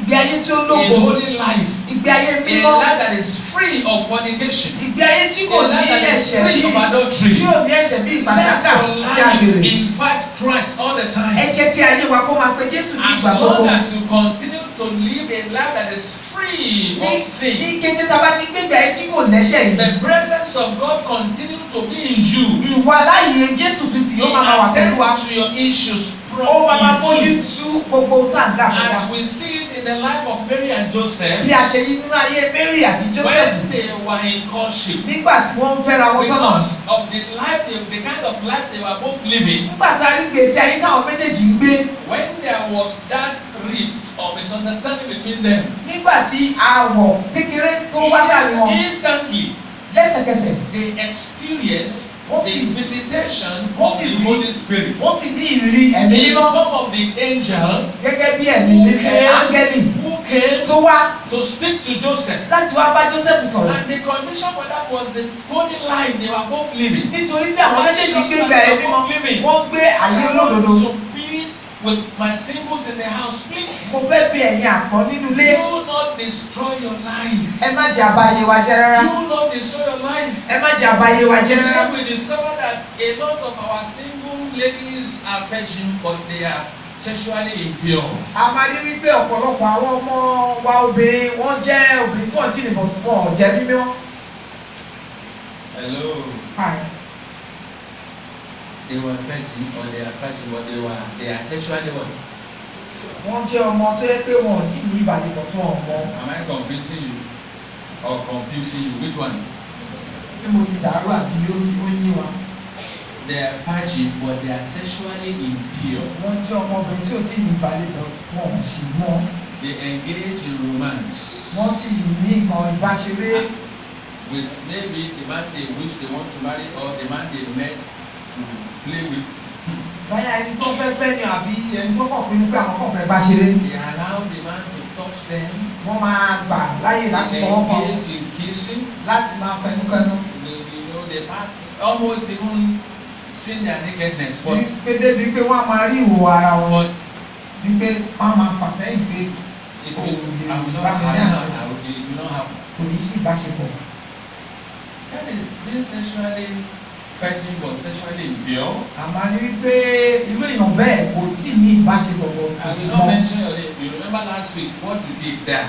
Ìgbé ayé tí ó A lógo. holy life. Ìgbé ayé A mímọ́. life that is free of fornication. Ìgbé ayé tí A kò ní life that is ẹ̀ṣẹ̀ free bí of adultery. tí ò ní ẹ̀ṣẹ̀ bí Let ìpàṣákà your tí a life lè rè. invite Christ all the Ẹ time. jẹ́ kí ayé wa kó máa pe Jésù ní As ìgbà long gbogbo. as you continue to live a life that is free of sin, Ní kété tá a bá ti gbégbé ayé tí kò nẹ́ṣẹ̀ yìí. the presence of God continue to be in you. Ìwà láàyè Jésù Kristi yóò máa wà pẹ̀lú wa. To your issues Ó máa máa bójú promptly. tú gbogbo tá à ń dà kọjá. As we see it in the life of Mary and Joseph, Bí a ṣe yí nínú ayé Mary àti Joseph when they were in courtship, nígbà tí wọ́n ń fẹ́ra wọn sọ́nà. because of the life, the kind of life they were both living, Nígbà tá a rí gbèsè ayé táwọn méjèèjì ń gbé. when there was that rift or misunderstanding between them, Nígbà tí àwọ̀ kékeré tó wá sáàrin wọn instantly lẹ́sẹ̀kẹsẹ̀ they experienced Wọ́n the sì- visitation wọ́n of sì the rí- Holy Spirit. wọ́n sì ní ìrírí ẹ̀mí In the mímọ́ form of the angel gẹ́gẹ́ bí ẹ̀mí who mímọ́ áńgẹ́lì who came tó wá to speak to Joseph. láti wá bá Joseph sọ̀rọ̀. And the condition for that was the holy life they were both living. Nítorí pé àwọn méjèèjì gbé ìgbà ẹ̀mí mímọ́ wọ́n gbé ayé I want lódodo. to be with my singles in the house, please. Mo fẹ́ bí ẹ̀yin àpọ́n nínú ilé. Do not destroy your life. Ẹ má jẹ́ àbáyé wa jẹ́ rárá. Do not destroy your life. Ẹ má jẹ́ àbáyé wa jẹ́ rárá. Today we discover that a lot of our single ladies are virgin, but they are sexually impure. A máa rí wípé ọ̀pọ̀lọpọ̀ àwọn ọmọ wa obìnrin wọ́n jẹ́ obìnrin tó ń tì nìkan wọn ò jẹ́ mímọ́. Hello. Hi. They were virgin or they are virgin, but they are sexually what? Wọ́n jẹ́ ọmọ tó yẹ pé wọn ò tí ní ìbálòpọ̀ fún ọmọ. Am I confusing you or confusing you? Which one? Tí mo ti dàrú àbí ó yé wa. They are virgin, but they are sexually impure. Wọ́n jẹ́ ọmọbìnrin tí ò tí ní ìbálòpọ̀ wọn ò sì mọ́. They engage in romance. Wọ́n sì ní nǹkan ìbáṣeré. With maybe the man they wish they want to marry or the man they met to play with. Báyà ẹni tó fẹ́ fẹ́ ni àbí ẹni tó kàn pinnu pé àwọn kàn fẹ́ bá ṣeré. They allow the man to touch them. Wọ́n máa gbà láyè láti They fọwọ́ kan. engage in kissing. Láti máa fẹnukẹnu. They part almost even seen their nakedness, but Bí pé wọ́n á máa rí ìwò ara wọn. but Bí pé wọ́n á máa fà sẹ́yìn pé it will not happen. kò ní sí ìbáṣepọ̀. That is being sexually fetching but sexually impure. Àmọ́ ní wípé irú èèyàn bẹ́ẹ̀ kò tí ì ní ìbáṣepọ̀ kò I sí will mọ́. not mention your name. You remember last week what you did there.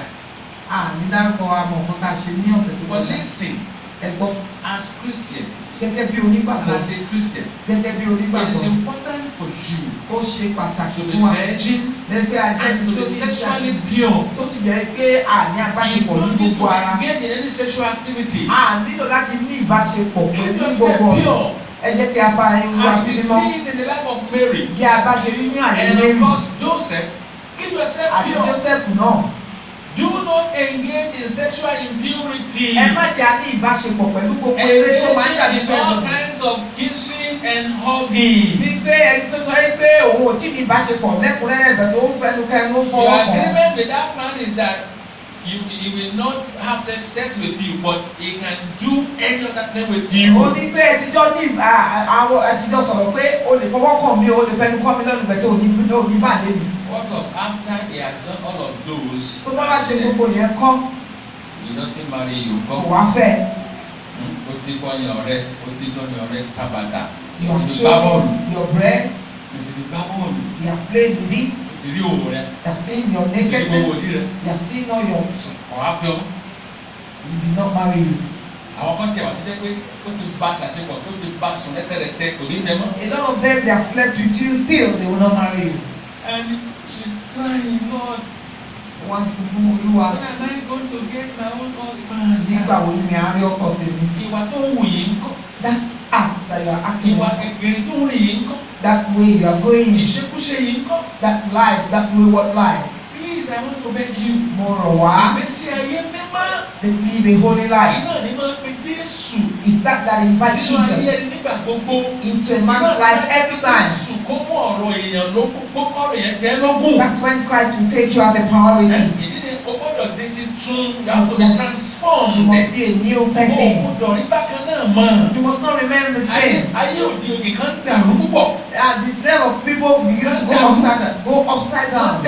Ní dárúkọ àmọ̀ nǹkan tá a ṣe ní ọ̀sẹ̀ tó But kọjá. listen, Ẹ gbọ́, as Christians, gẹ́gẹ́ bí and onígbàgbọ́, as a Christian, gẹ́gẹ́ bí it is onígbàgbọ́, important for you ó ṣe pàtàkì to be fún wa. virgin Lẹ́gbẹ́ ajẹ́ and to tó be ti sexually pure. tó ti jẹ́ pé àní You ìbáṣepọ̀ ní don't need gbogbo to ara. engage in any sexual activity. Nílò láti ní ìbáṣepọ̀ Keep pẹ̀lú yourself gbogbo ọ̀nà. pure. Ẹ jẹ́ kí a bá ẹyin wá As sí we mímọ́. see it in the life of Mary, Bí a bá ṣe rí ní àyè and of Mary course Joseph, keep yourself àti pure. Joseph náà. Do not engage in sexual impurity. Ẹ má jẹ́ a ní ìbáṣepọ̀ pẹ̀lú gbogbo eré tó máa ń dàbí Engaging in all pẹ̀lú. kinds of kissing and hugging. Bí pé ẹni tó sọ pé òun ò tí ní ìbáṣepọ̀ lẹ́kùnrẹ́rẹ́ bẹ̀ tó ń fẹnu kẹnu ń Your fọwọ́ kàn. agreement with that man is that he will not have sex with you, but he can do any other thing with you. Ó ní pé ẹtijọ́ ní àwọn ẹtijọ́ sọ̀rọ̀ pé o lè fọwọ́ kàn mí o lè fẹnu kàn mí lọ́nu bẹ̀ tó ní bá lé mi. What of after he has done all of those? Tó bá wá ṣe gbogbo yẹn kọ́, He doesn't marry you. kò wá fẹ́. Ó ti kọ́ ní ọ̀rẹ́, ó ti tọ́ ní ọ̀rẹ́ tábàtà. Your Ó ti gbá bọ́ọ̀lù. children, your bread, Ó ti gbá bọ́ọ̀lù. you have played with it, Ó ti rí òwò rẹ̀. you have seen your Ó ti rí gbogbo nakedness, òdì rẹ̀. you have seen all your. Ọ̀rá fi ọmọ. He did not marry you. Àwọn kan tiẹ̀ wà tó jẹ́ pé ó ti bá ṣàṣepọ̀ tó ti bá sùn lẹ́tẹ̀rẹ̀tẹ̀ kò ní fẹ́ mọ́. A lot of them they have slept with you still they will not marry you. And she's crying, Lord, Wọ́n ti mú Olúwa when am I going to get my own husband? nígbà wo ni a rí ọkọ tèmi. Ìwà tó wù yìí ń kọ́. That act that you are acting, Ìwà gẹ̀gẹ̀rẹ̀ tó ń rìn yìí ń kọ́. that way you are going, Ìṣekúṣe yìí ń kọ́. that life, that wayward life. Please, I want to beg you. Mo rọ̀ wá, Ìgbésí ayé mímọ́. they live a holy life. Iná ni máa ń pe Jésù. It's that invites Sínú ayé Jesus ẹni nígbà gbogbo. into a man's life every time. Jésù kó mú ọ̀rọ̀ èèyàn lógún, kó kọ́rọ̀ yẹn jẹ́ lógún. That's when Christ will take you as a priority. Ìdí ni o gbọ́dọ̀ di titun, you have to be You transformed. must be a new person. O gbọ́dọ̀ rí bákan náà mọ̀. You must not remain the Ayé same. òde òkè kan dàrú púpọ̀. The level of people begin to go upside down.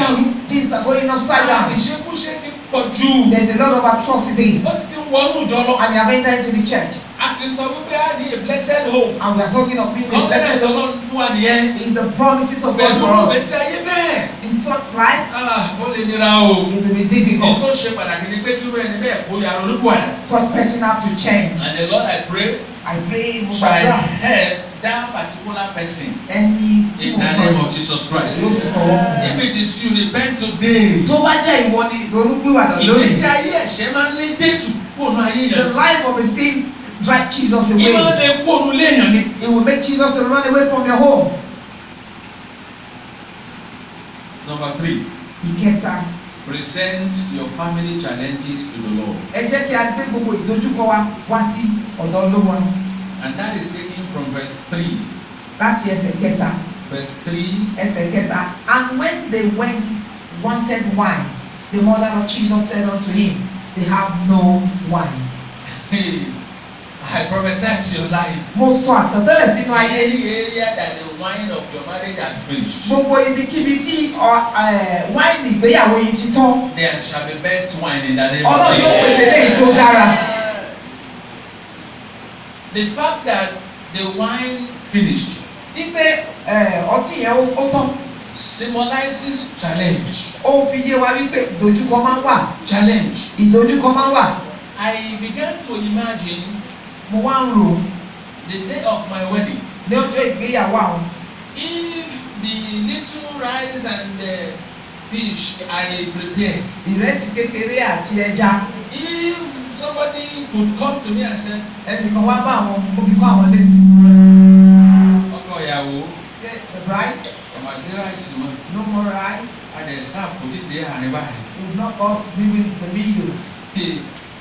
Things are going upside down. Ìṣekúṣe ti pọ̀ jù. There's a lot of atrocity, Ó sì ti wọnú ìjọ lọ. and they have entered into the church. A ti sọ wípé a ní a blessed home. And we are talking of being a Kọ́ńtẹ́nà blessed home. Ọlọ́run fún wa nìyẹn. Is the promises of God Pẹ̀lú for us. ìgbésí ayé bẹ́ẹ̀. In such life, Ó lè nira o. it will be Ohun difficult. tó ṣe pàtàkì ni pé kí irú ẹni bẹ́ẹ̀ kó yàrá olúkúwàdà. Such person have to change. And the Lord, I pray, I pray for shall that. help that particular person And in the name of Jesus Christ. If it is you, repent today. tó bá jẹ́ ìwọ ni ìrònúpìwàdà Ìgbésí lónìí. ayé ẹ̀ṣẹ̀ máa ń lé Jésù kúrò ayé The yẹn. life of a sin drive Jesus Ìmọ̀ away. lè kúrò léèyàn ni. It will make Jesus to run away from your home. Number 3, Ìkẹta, present your family challenges to the Lord. ẹ jẹ́ kí a gbé gbogbo ìdojúkọ wa wá sí ọ̀dọ̀ Olúwa. And that is taken from verse 3. Láti ẹsẹ̀ kẹta, Verse 3. ẹsẹ̀ kẹta. And when they wanted wine, the mother of Jesus said unto him, they have no wine. Hey, I prophesy to your life. Mo sọ àsọtẹ́lẹ̀ sínú ayé. Any area that the wine of your marriage has finished, Gbogbo ibikíbi tí wáìnì ìgbéyàwó yìí ti tán. there shall be best wine in the name of Ọlọ́run yóò pèsè léyìí tó Jesus. dára. The fact that the wine finished Wípé ọtí yẹn ó tán. symbolizes challenge. Ó fi yé wa wípé ìdojúkọ máa ń wà. Challenge. Ìdojúkọ máa ń wà. I began to imagine Mo wá ń rò the day of my wedding. ní ọjọ́ ìgbéyàwó àwọn. If the little rice and the fish I prepared, Ìrẹsì kékeré àti ẹja. if somebody could come to me and say, Ẹnìkan wá bá àwọn òbí kọ́ àwọn létí. ọkọ ìyàwó, Right? ọmọ sí ráìsì mọ́, No more rice. adẹ̀ sáàpù dídé àárín báyìí. We've not got to be with the meal.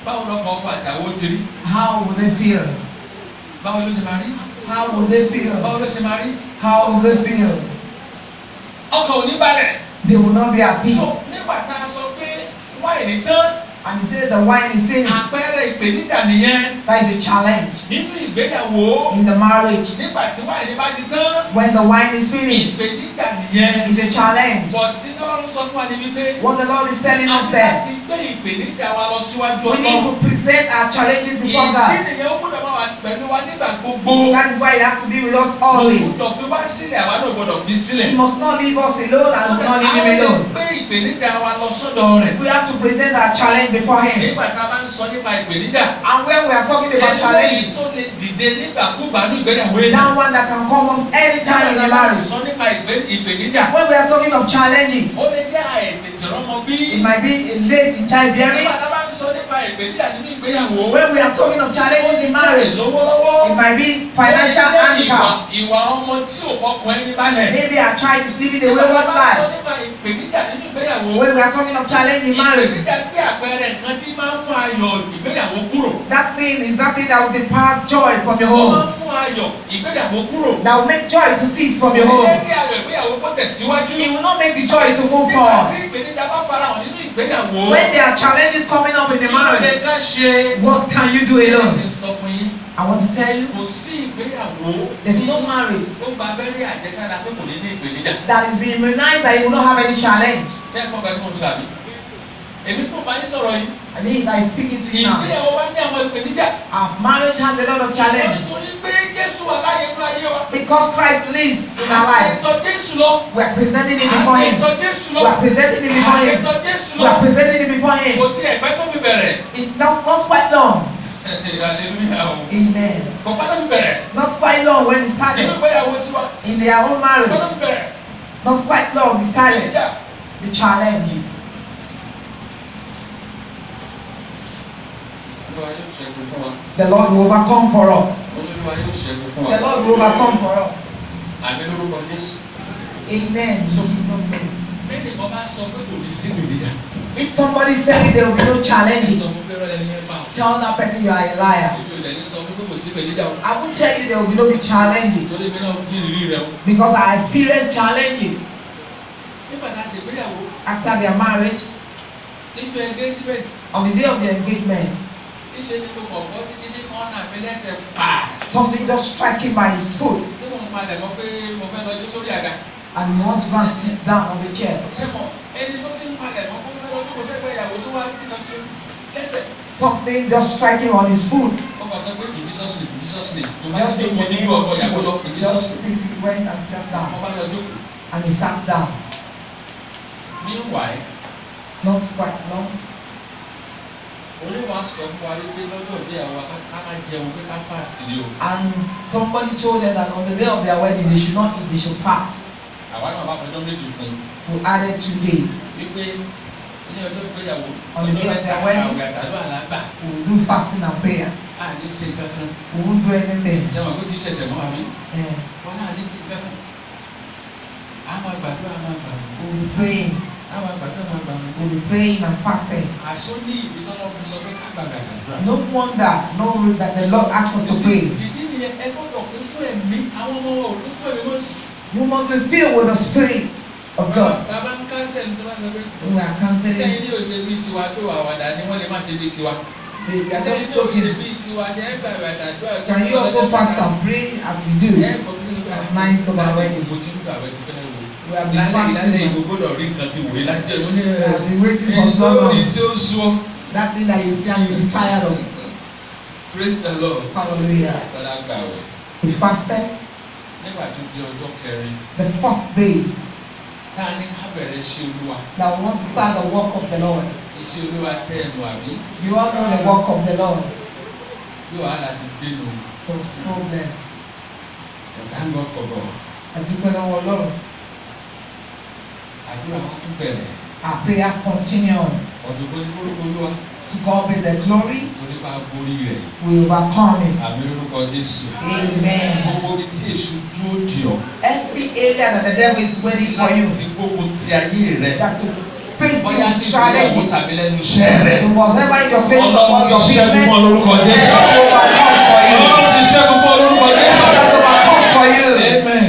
Báwo lọkọ ọkọ àtàwọn ti rí? How will they feel? Báwo ló ṣe máa rí? How will they feel? Báwo ló ṣe máa rí? How will they feel? Ọkọ ò ní balẹ̀. They will not be at peace. So nígbà tá a sọ pé wáìnì tán, And he said the wine is finished. Àpẹẹrẹ ìpèníjà nìyẹn. That is a challenge. Nínú ìgbéyàwó. In the marriage. Nígbà tí wáìnì bá ti tán. When the wine is finished. Ìpèníjà nìyẹn. It's a challenge. But ní Ọlọ́run sọ fún wa ní wípé. What the Lord is telling us there. Àti láti gbé ìpèníjà wa lọ síwájú Ọlọ́run. We need to present our challenges before God. Ìdí nìyẹn ó gbọ́dọ̀ máa wà pẹ̀lú wa nígbà gbogbo. That is why it has to be with us always. Kò gbọ́dọ̀ fi wá sílẹ̀, àwa náà gbọ́dọ̀ fi sílẹ̀. He must not leave us alone and will not leave him alone. Àwọn gbé ìpèníjà wa lọ sọ́dọ̀ rẹ̀. We have to present our challenge before him. Nígbà tá a bá ń sọ nípa ìpèníjà. And when we are talking about challenges, tó lè dìde nígbàkúgbà ní ìgbéyàwó yìí. that one that can come us anytime in the marriage. Sọ nípa ìpèníjà. When we are talking of challenges, Ó lè jẹ́ àìtètè rọ́mọ bí. it might be late in childbearing. Nígbà tá a bá ń sọ nípa ìpèníjà nínú ìgbéyàwó. When we are talking of challenges in marriage, Ìlówólọ́wọ́. it might be financial handicap. Ìwà ọmọ tí ò fọkàn ẹni balẹ̀. Maybe our child is living a wayward life. When we are talking of challenge in marriage, that thing is that thing that will depart joy from your home. That will make joy to cease from your home. It will not make the joy to move forward. When there are challenges coming up in the marriage, what can you do alone? I want to tell you, there's no marriage that is being immunized that you will not have any challenge. I mean, I speak it to you now. Our marriage has a lot of challenge. Because Christ lives in our life, we are presenting him before him. We are presenting him before him. We are presenting him before him. It's not quite long. Amen. Not quite long when it started. In their own marriage. Not quite long it started. The challenge. The Lord will overcome for us. The Lord will overcome for us. Amen. If somebody is telling there will be no challenges, tell that person you are a liar. I won't tell you there will be no challenges because I experienced challenges after their marriage. On the day of their engagement, something just struck him by his foot, and he wants to go and sit down on the chair. Something just struck him on his foot. Just in the name of Jesus, just he went and sat down, and he sat down. Meanwhile, not quite long. And somebody told them that on the day of their wedding they should not eat, they should fast. We added 2 days. On the day of their wedding, we will do fasting and prayer. We won't do anything. We will be praying. We will be praying and fasting. No wonder, no, that the Lord asks us to pray. You must be filled with the Spirit of God. We are canceling. They are just joking. Can you also fast and pray as we do at night of our wedding? We have been fasting. We have been waiting for so long. That thing that you see and you'll be tired of. Praise the Lord. Hallelujah. We fasted. The 4th day. That we want to start the work of the Lord. You all know the work of the Lord. There's problem. Thank God for God. I do know our Lord. Our prayer continue. To God be the glory. We overcome it. Amen. Every area that the devil is waiting for you, that to face you with challenges, whatever in your face or your business, overcome for you. Amen.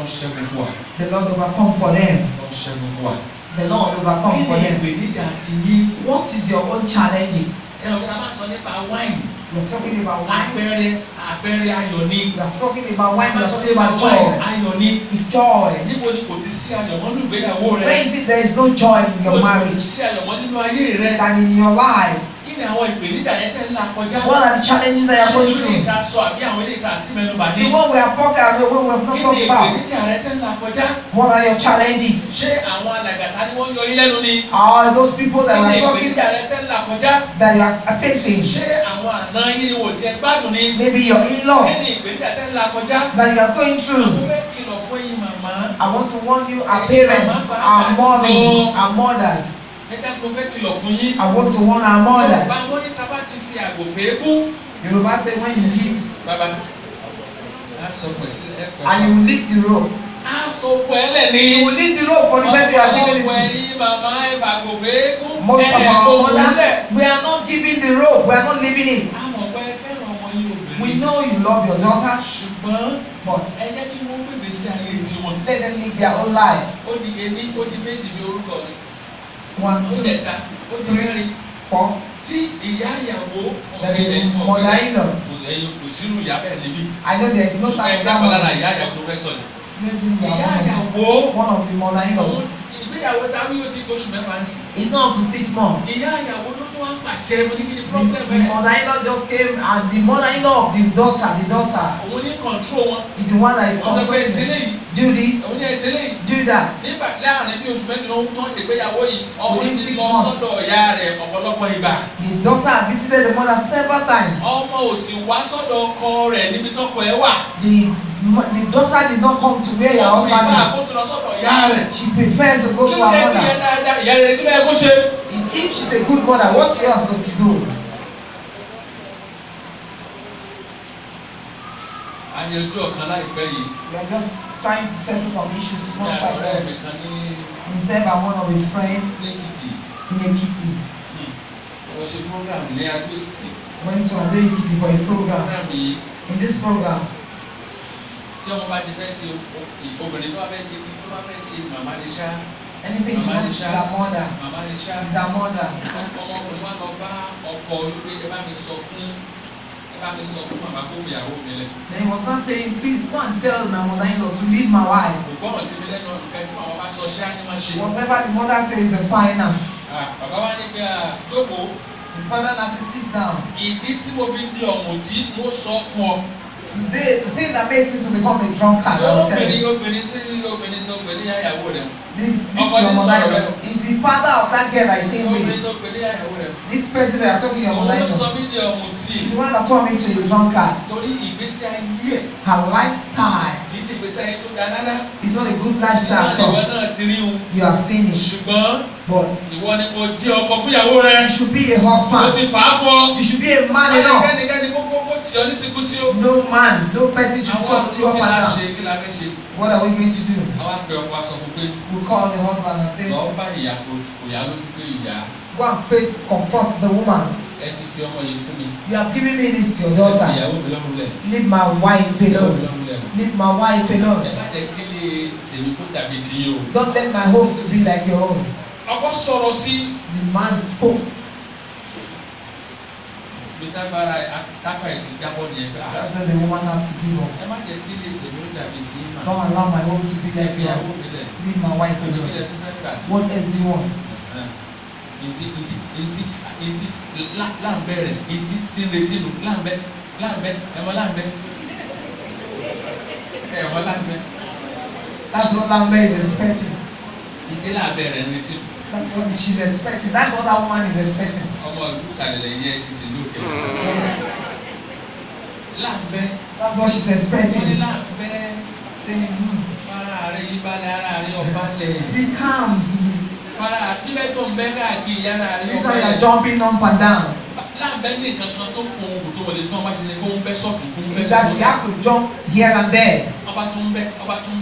ṣẹ́gun fún wa. The Lord overcome for them. Ọlọ́run ṣẹ́gun fún wa. The Lord overcome for them. Kí ni ìpèníjà ti yín? What is your own challenges? Ṣé o kí a máa sọ nípa wine? We are talking about wine. Àpẹẹrẹ ayọ̀ ni. We are talking about wine. We are talking about joy. Ayọ̀ ni. It's joy. Níbo ni kò ti sí ayọ̀ mọ́ nínú ìgbéyàwó rẹ? Where is it there is no joy in your marriage? Kò ti sí ayọ̀ mọ́ nínú ayé rẹ. Than in your life. Kí ni àwọn ìpèníjà yẹn tẹ́ ń là kọjá? What are the challenges that you are going Ṣé through? ìta sọ àbí àwọn ilé ìta àti mẹ́nubà ní? The one we are talking about, the one we have not talked about. Kí ni ìpèníjà rẹ tẹ́ ń là kọjá? What are your challenges? Ṣé àwọn alàgàtà ni wọ́n yọ yín lẹ́nu ni? Are those people that we are Kí ni talking ìpèníjà rẹ tẹ́ ń là kọjá? that you are facing? Ṣé àwọn àna yín ni wò jẹ́ gbádùn ni? Maybe your in-laws Kí ni ìpèníjà tẹ́ ń là kọjá? that you are going through. Mo fẹ́ kìlọ̀ fún yín màmá. I want to warn you, our parents, our mommy, our mothers. Ẹ dákun fẹ́ kìlọ̀ fún yín. I want to warn our mothers. Bàbá wọn ní tábà ti fi àgòfé kú. Yoruba say when you give, Bàbá a sọ pẹ̀sì ẹ̀kọ́. and you will leave the rope. A sọ pẹ̀lẹ́ ni. You will leave the rope for the person you are giving it Ọ̀pọ̀ to. ẹ̀yin màmá ìfàgòfé kú. Most of our mothers, we are not giving the rope. We are not leaving it. A mọ̀ pé fẹ́ràn ọmọ yín obìnrin. We know you love your daughter, Ṣùgbọ́n but ẹ jẹ́ kí wọ́n pèsè sí ayé tiwọn. let them live their own life. Ó di ení, ó di méjì bí orúkọ mi. 1, Ó 2, dẹ̀ta, ó di mẹ́rin. 4. Tí ìyá ìyàwó That is mother-in-law. ẹ̀yin kò sínú ìyá bẹ́ẹ̀ níbí. I know there is no time for that Ẹgbẹ́ lára one. ìyá ìyàwó fẹ́ sọ ni. Maybe you Ìyá are ìyàwó. one of the mother-in-law. Ìgbéyàwó ta wí ó ti oṣù mẹ́fà ń sìn. It's not up to 6 months. Ìyá ìyàwó ló tún wá ń pàṣẹ mo ní kí ni The problem ẹ̀. mother-in-law just came, and the mother-in-law of the daughter Òun ní control wọn. is the one that is Àwọn ọ̀gbẹ́ controlling ìṣẹ̀lẹ̀ them. yìí. Do this, Òun ní ìṣẹ̀lẹ̀ yìí. do that. Nígbà láàrin bí oṣù mẹ́rin ló ń tán ṣègbéyàwó yìí. Ọmọ Within ti 6 lọ months. sọ́dọ̀ ìyá rẹ̀ ọ̀pọ̀lọpọ̀ ìgbà. The daughter had visited the mother several times. Ọmọ ò sì wá sọ́dọ̀ ọkọ rẹ̀ níbi tọ́kọ ẹ̀ wà. The daughter did not come to where your husband Ìgbà is. àkótó lọ sọ́dọ̀ ìyá rẹ̀. She preferred to go Kí to ló her dé kí ẹ mother. dáadáa? Ìyá rẹ̀ kí ló yẹ kó ṣe? If she's a good mother, what she has to do? Àyẹ̀jú ọ̀kan láìpẹ́ yìí. We are just trying to settle some issues Ní one by àtọ̀rẹ́ mi one. kan ní Himself and one of his friends Lẹ́kìtì. in Ekiti Wọ́n ṣe program ní Adó-Èkìtì. went to Ado Ekiti for a program. Program yìí In this program, tí ọmọ bá ti fẹ́ ṣe obìnrin tó bá fẹ́ ṣe tó bá fẹ́ ṣe màmá ní ṣá. anything she wants is her mother. Màmá ní ṣá. Is her mother. Ọmọkùnrin wa lọ bá ọkọ wípé ẹ bá mi sọ fún màmá kó fìyàwó mi lẹ̀. Then he was not saying, please go and tell my mother-in-law to leave my wife. Kò gbọ́ràn sí mi lẹ́nu ọ̀nùkẹ́ tí màmá bá sọ ṣá ní máa ṣe. Whatever the mother says is the final. Bàbá wa ní pé jókòó. The father has to sit down. Ìdí tí mo fi di ọ̀mùtí mo sọ fún ọ. The thing that makes me to become a drunkard, I will tell you. Obìnrin tó pè ní ìyàwó rẹ̀. This your mother-in-law is the father of that girl that is saying Obìnrin me. tó pè ní ìyàwó rẹ̀. This person that are talking your Òun ló sọ mother-in-law mí di ọ̀mùtí. is the one that turned me to a drunkard. Torí ìgbésí ayé ẹ̀ Her lifestyle kì í ṣe ìgbésí ayé tó dáa rárá. is not a good lifestyle at Ìwọ all. náà ti rí un. You have seen it. Ṣùgbọ́n But ìwọ ni kò jẹ́ ọkọ fún ìyàwó rẹ̀. you should be a Mo husband. ti fà á fọ́. You should be a man enough. Kẹ́nikẹ́ni kó tì ọ́ ní tikú tí ó. No man, no person should Àwọn trust you up kí and la down. ṣe kí la fẹ́ ṣe. What are we going to do? Àwa pe ọkọ aṣọ fún pé We call the husband and say, lọ́ọ́ bá ìyá kò yá lójú pé ìyá go and face, confront the woman. ẹ ti fi ọmọ yìí fún mi. You have given me this, your Ẹ fi daughter. ìyàwó mi lọ́rùn lẹ̀. Leave my wife Ìyàwó mi alone. lọ́rùn lẹ̀. Leave my wife Ẹ alone. má jẹ́ kí lè tèmi kó dàbí ti yín o. Don't let my home to be like your own. Ọkọ sọ̀rọ̀ sí The man spoke. mi tágbára tápà ẹ̀ ti jábọ́ nìyẹn pé That's what the woman had to give up. ẹ má jẹ́ kí lè tèmi kó dàbí ti yín mà. Don't allow my home to be Ẹ like fi your ìyàwó own. mi lẹ̀. Leave my wife Ìdílé alone. tó fẹ́ gbà. What else do you want? Ntí láǹbẹ̀ rẹ̀ ntí tí ń retí nù láǹbẹ̀ ẹ̀mọ́ láǹbẹ̀ That's what that man is expecting. ntí láǹbẹ̀ rẹ̀ ń retí nù. That's what she's expecting. That's what that woman is expecting. Ọmọ ìlú ìsàlẹ̀ yẹ ẹ sì ti lókè. Láǹbẹ̀ That's what she's wọ́n ní expecting. láǹbẹ̀ Saying, ara rẹ̀ yí balẹ̀ ara rẹ̀ ọba lẹ̀. be calm. Ara síbẹ̀ tó ń bẹ́ káàkiri ara rẹ̀ This ọba one you are lẹ̀. jumping up and down. Láǹbẹ̀ ní kankan tó kún òkú tó wọlé tí wọ́n bá ṣe ní kó ń bẹ́ sọ́ọ̀tún kó ń bẹ́ Is that she have to jump here and there. ọba tún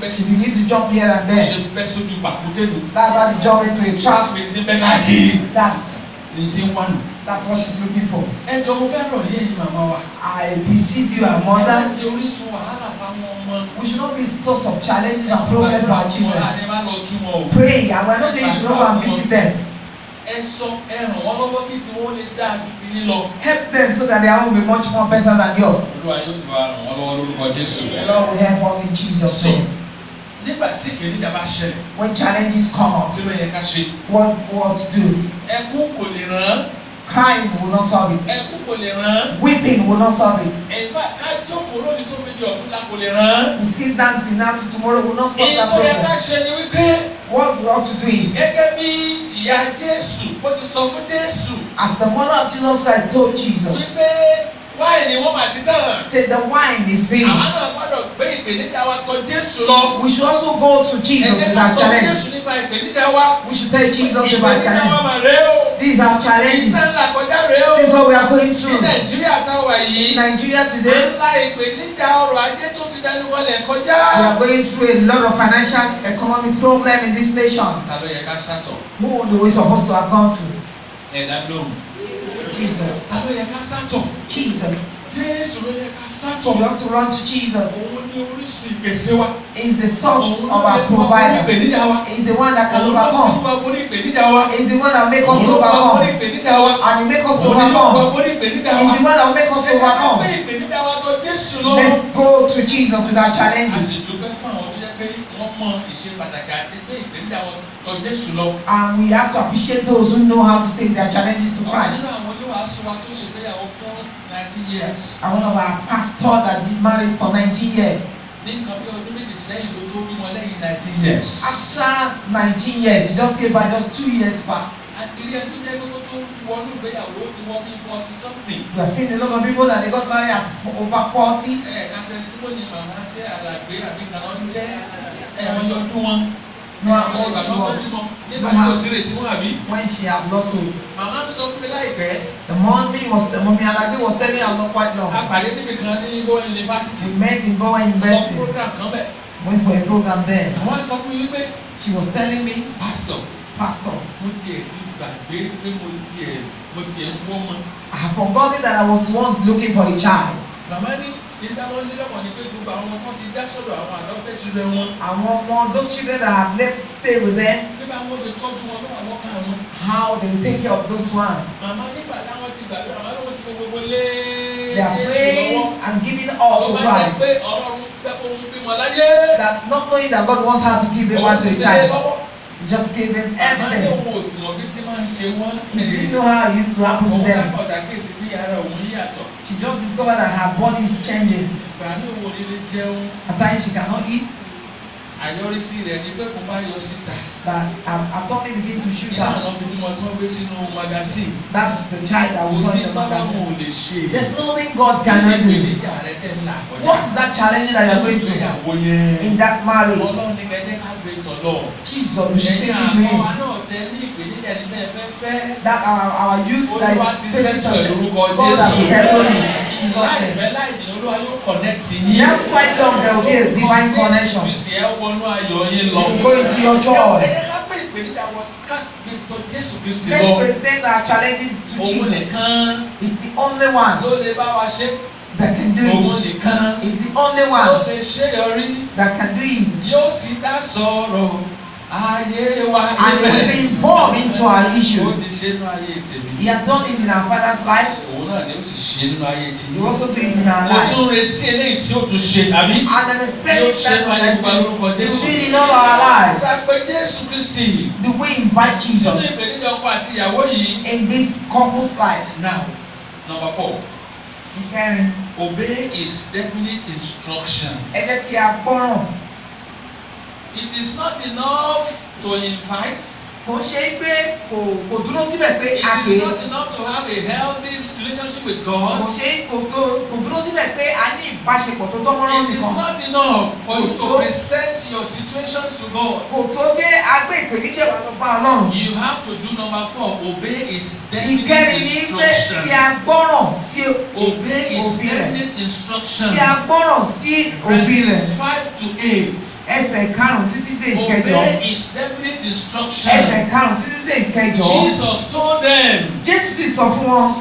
bẹ́ She begins to jump here and ṣe there. bẹ́ sójú pàkúté nù. That's how they jump into a trap. Méjì bẹ́ káàkiri. That's ní ti ń wá nù. That's what she's looking for. Ẹ jọ̀ọ́ mo fẹ́ rọ̀ yé ẹ̀yin màmá wa. I beseech you, our mother. Ẹ má jẹ́ orísun wàhálà fáwọn ọmọ. We should not be source of challenges and problems for our children. Ẹ má lọ kí wọn o. Pray, and we're not saying you should not go and visit them. Ẹ ràn wọ́n lọ́wọ́ kí tí wọ́n lè dá ti ní lọ. Help them so that their own will be much more better than yours. Olúwa yóò sì máa ràn wọ́n lọ́wọ́ lórúkọ Jésù. The Lord will help us in Jesus' name. Nígbà tí ìpèníjà bá ṣẹlẹ̀. When challenges come up, Kí ló yẹ ká ṣe? what to do? Ẹkún kò lè ràn. Crying will not solve it. Ẹkún kò lè ràn. Weeping will not solve it. Ẹ̀fà ká jókòó lónìí tó méjì ọ̀tún la kò lè ràn. We sit down tonight to tomorrow will not solve that Èyí tó yẹ ká problem. ṣe ni wípé. What we ought to do is, Gẹ́gẹ́ bí ìyá Jésù, ó ti sọ fún Jésù. as the mother of Jesus Christ told Jesus, Wípé wáìnì wọ́n máa ti tàn. say the wine is Àwọn finished. náà gbọ́dọ̀ gbé ìpèníjà wa tọ̀ Jésù lọ. We should also go to Jesus with our Jésù challenge. nípa ìpèníjà wa. We should tell Jesus about Ìpèníjà wa challenge. mà rèé o. These are challenges. Ìtàn là kọjá rèé o. This is what we are going Ní through. Nàìjíríà táwa In yìí. Nigeria today, Ńlá ìpèníjà ọrọ̀ ajé tó ti dẹnu wọlé kọjá. we are going through a lot of financial, economic problem in this nation. Ta ló yẹ ká sátọ̀? Who are we supposed to have gone to? Ẹ̀dá lóhùn. Jesus. Ta ló yẹ ká sátọ̀? Jesus. Jésù ló yẹ ká So sátọ̀. we have to run to Jesus. Òun ni orísun ìpèsè wa. He is the source Òun of ló our yẹ kó borí provider. ìpèníjà wa. He is the one that can Òun ló yẹ overcome. kó borí ìpèníjà wa. He is the one that make us Òun to ló yẹ kó borí overcome. ìpèníjà wa. And he make us to Òun ni yóò overcome. borí ìpèníjà He wa. is the one that will make us to Ẹ ká gbé overcome. ìpèníjà wa tọ̀ Jésù lọ. Let's go to Jesus with our A challenges. sì dúpẹ́ fún àwọn tó yẹ pé wọ́n mọ ìṣe pàtàkì àti pé ìpèníjà wọn tọ̀ Jésù lọ. And we have to appreciate those who know how to take their challenges to Ọ̀kan Christ. nínú àwọn oníwàásù wa tó ṣègbéyàwó fún 19 years. And one of our pastors that did married for 19 years. Ní nǹkan bí ọdún méjì sẹ́yìn ló tó bímọ lẹ́yìn 19 years. After 19 years, he just gave birth just 2 years back. Àti rí ẹni tó jẹ́ gbogbo tó wọnú ìgbéyàwó ti wọ́n bí 40 something. We have seen a lot of people that they got married at over 40. Ẹ̀ka testimony màmá ṣe àlàgbé àbí kàná ń jẹ́ ẹ̀wọ̀n yọdún wọn. No, Ẹ̀wọ̀n what bàbá she wọn was- bímọ nígbà tí kò sí retí wọn àbí. When she had lost hope. Màmá ń sọ fún mi láìpẹ́. The mommy Alazi was telling her not quite long. A pàdé níbi kan ní Ibo University. We met in Bowen Lọ University. program kan bẹ̀. Went for a program there. Àwọn sọ fún mi wípé She was telling me, Pastor, Pastor, mo tiẹ̀ ti gbàgbé pé mo tiẹ̀ ń wọ́n mọ́. I have forgotten that I was once looking for a child. Màmá ní ìdáwọ́ nílọ́pọ̀ ni pé gbogbo àwọn ọmọ kan ti dá sọ́dọ̀ àwọn adopted children wọn. Those children that have left stay with them, Nígbà wọn lè tọ́jú wọn lọ́wọ́ lọ́kàn wọn. how they will take care of those ones. Màmá nígbà táwọn ti gbàgbé àwọn lọ́wọ́ ti gbogbo lé They are Jésù praying lọ́wọ́. and giving all to Ọba jẹ́ Christ. pé Ọlọ́run fẹ́ kó ń bímọ láyé. That not knowing that God wants her to give birth to a child, He just gave them Màmá ní everything. òun ò sì mọ̀ bí tí máa ń ṣe wọ́n. He didn't know how it used to happen to Òun them. kápọ̀ ṣàkíyèsí bí ara òun yàtọ̀. She just discovered that her body is changing. Ìgbà ní òun ò ní lè jẹun. At times she cannot eat. Àyọrísí rẹ̀ ni pé kò bá yọ síta. That her tummy begin to shoot Ìyá out. àná fi bímọ tí wọ́n gbé sínú magazine. That's the child that Kò was sí on the bábá wọn magazine. ò lè ṣe. There's nothing God cannot do. Ìpèníjà rẹ̀ tẹ̀ ń là kọjá. What is that challenge that you're going through Ìgbéyàwó yẹn. in that marriage? Ọlọ́run ní kẹ́kẹ́ ká gbé tọ̀lọ̀. Jesus, we should take Ẹ̀yin it to àwọn wa Him. náà tẹ ní ìpèníjà ní tẹ́ fẹ́ fẹ́. That our youth that Olúwa ti is facing sẹ́tọ̀ lórúkọ God has Jésù. settled it. Jesus Láìpẹ́ name. láìdí Olúwa yóò connect yín. Not quite long, there will be a divine connection. Kristi ẹ wọnú ayọ̀ yín lọ. You go into your joy. Ẹ̀jẹ̀ ká pé ìpèníjà wọn ká gbé tọ̀ Jésù Kristi Let's lọ. present our challenges to Òun Jesus. nìkan He's the only one ló lè bá wa ṣe. that can do Òun it. nìkan He's the only ló one lè ṣe yọrí. that can do it. Yóò sì dá sọ̀rọ̀ ayé wa. And He will be involved into our Ó issue. ti ṣe nínú ayé tèmi. He has done it in our father's life. Òun náà ni ó sì ṣe nínú ayé He tèmi. will also do it in our Mo life. tún retí eléyìí tí ó tún ṣe àbí. And I'm Yóò expecting ṣe nínú ayé wa lórúkọ that Jésù. to do it in all our lives. Sàpé Jésù Kristi. The way we invite Sínú Jesus ìpèníjà ọkọ àti ìyàwó yìí. in this couple's life. Now, number 4. Kẹrin, Obey His definite instruction. ẹ jẹ́ kí a gbọ́ràn. It is not enough to invite. Kò ṣe é pé kò dúró síbẹ̀ pé It a is kè é. not enough to have a healthy relationship relationship with God. Kò dúró síbẹ̀ pé a ní ìbáṣepọ̀ tó dánmọ́rán It is nìkan. not enough for you to present your situations to God. Kò tó gbé agbé ìpèníjà wà lọ bá Ọlọ́run. You have to do number 4, obey His definite Ìkẹrin ni pé instruction. kí a gbọ́ràn sí Obey His òbí rẹ̀. definite instruction. Kí a gbọ́ràn sí òbí rẹ̀. Verses 5 to 8. Ẹsẹ̀ karùn-ún títí dé ìkẹjọ. Obey His definite instruction. Ẹsẹ̀ karùn-ún títí dé ìkẹjọ. Jesus told them, Jésù sì sọ fún wọn.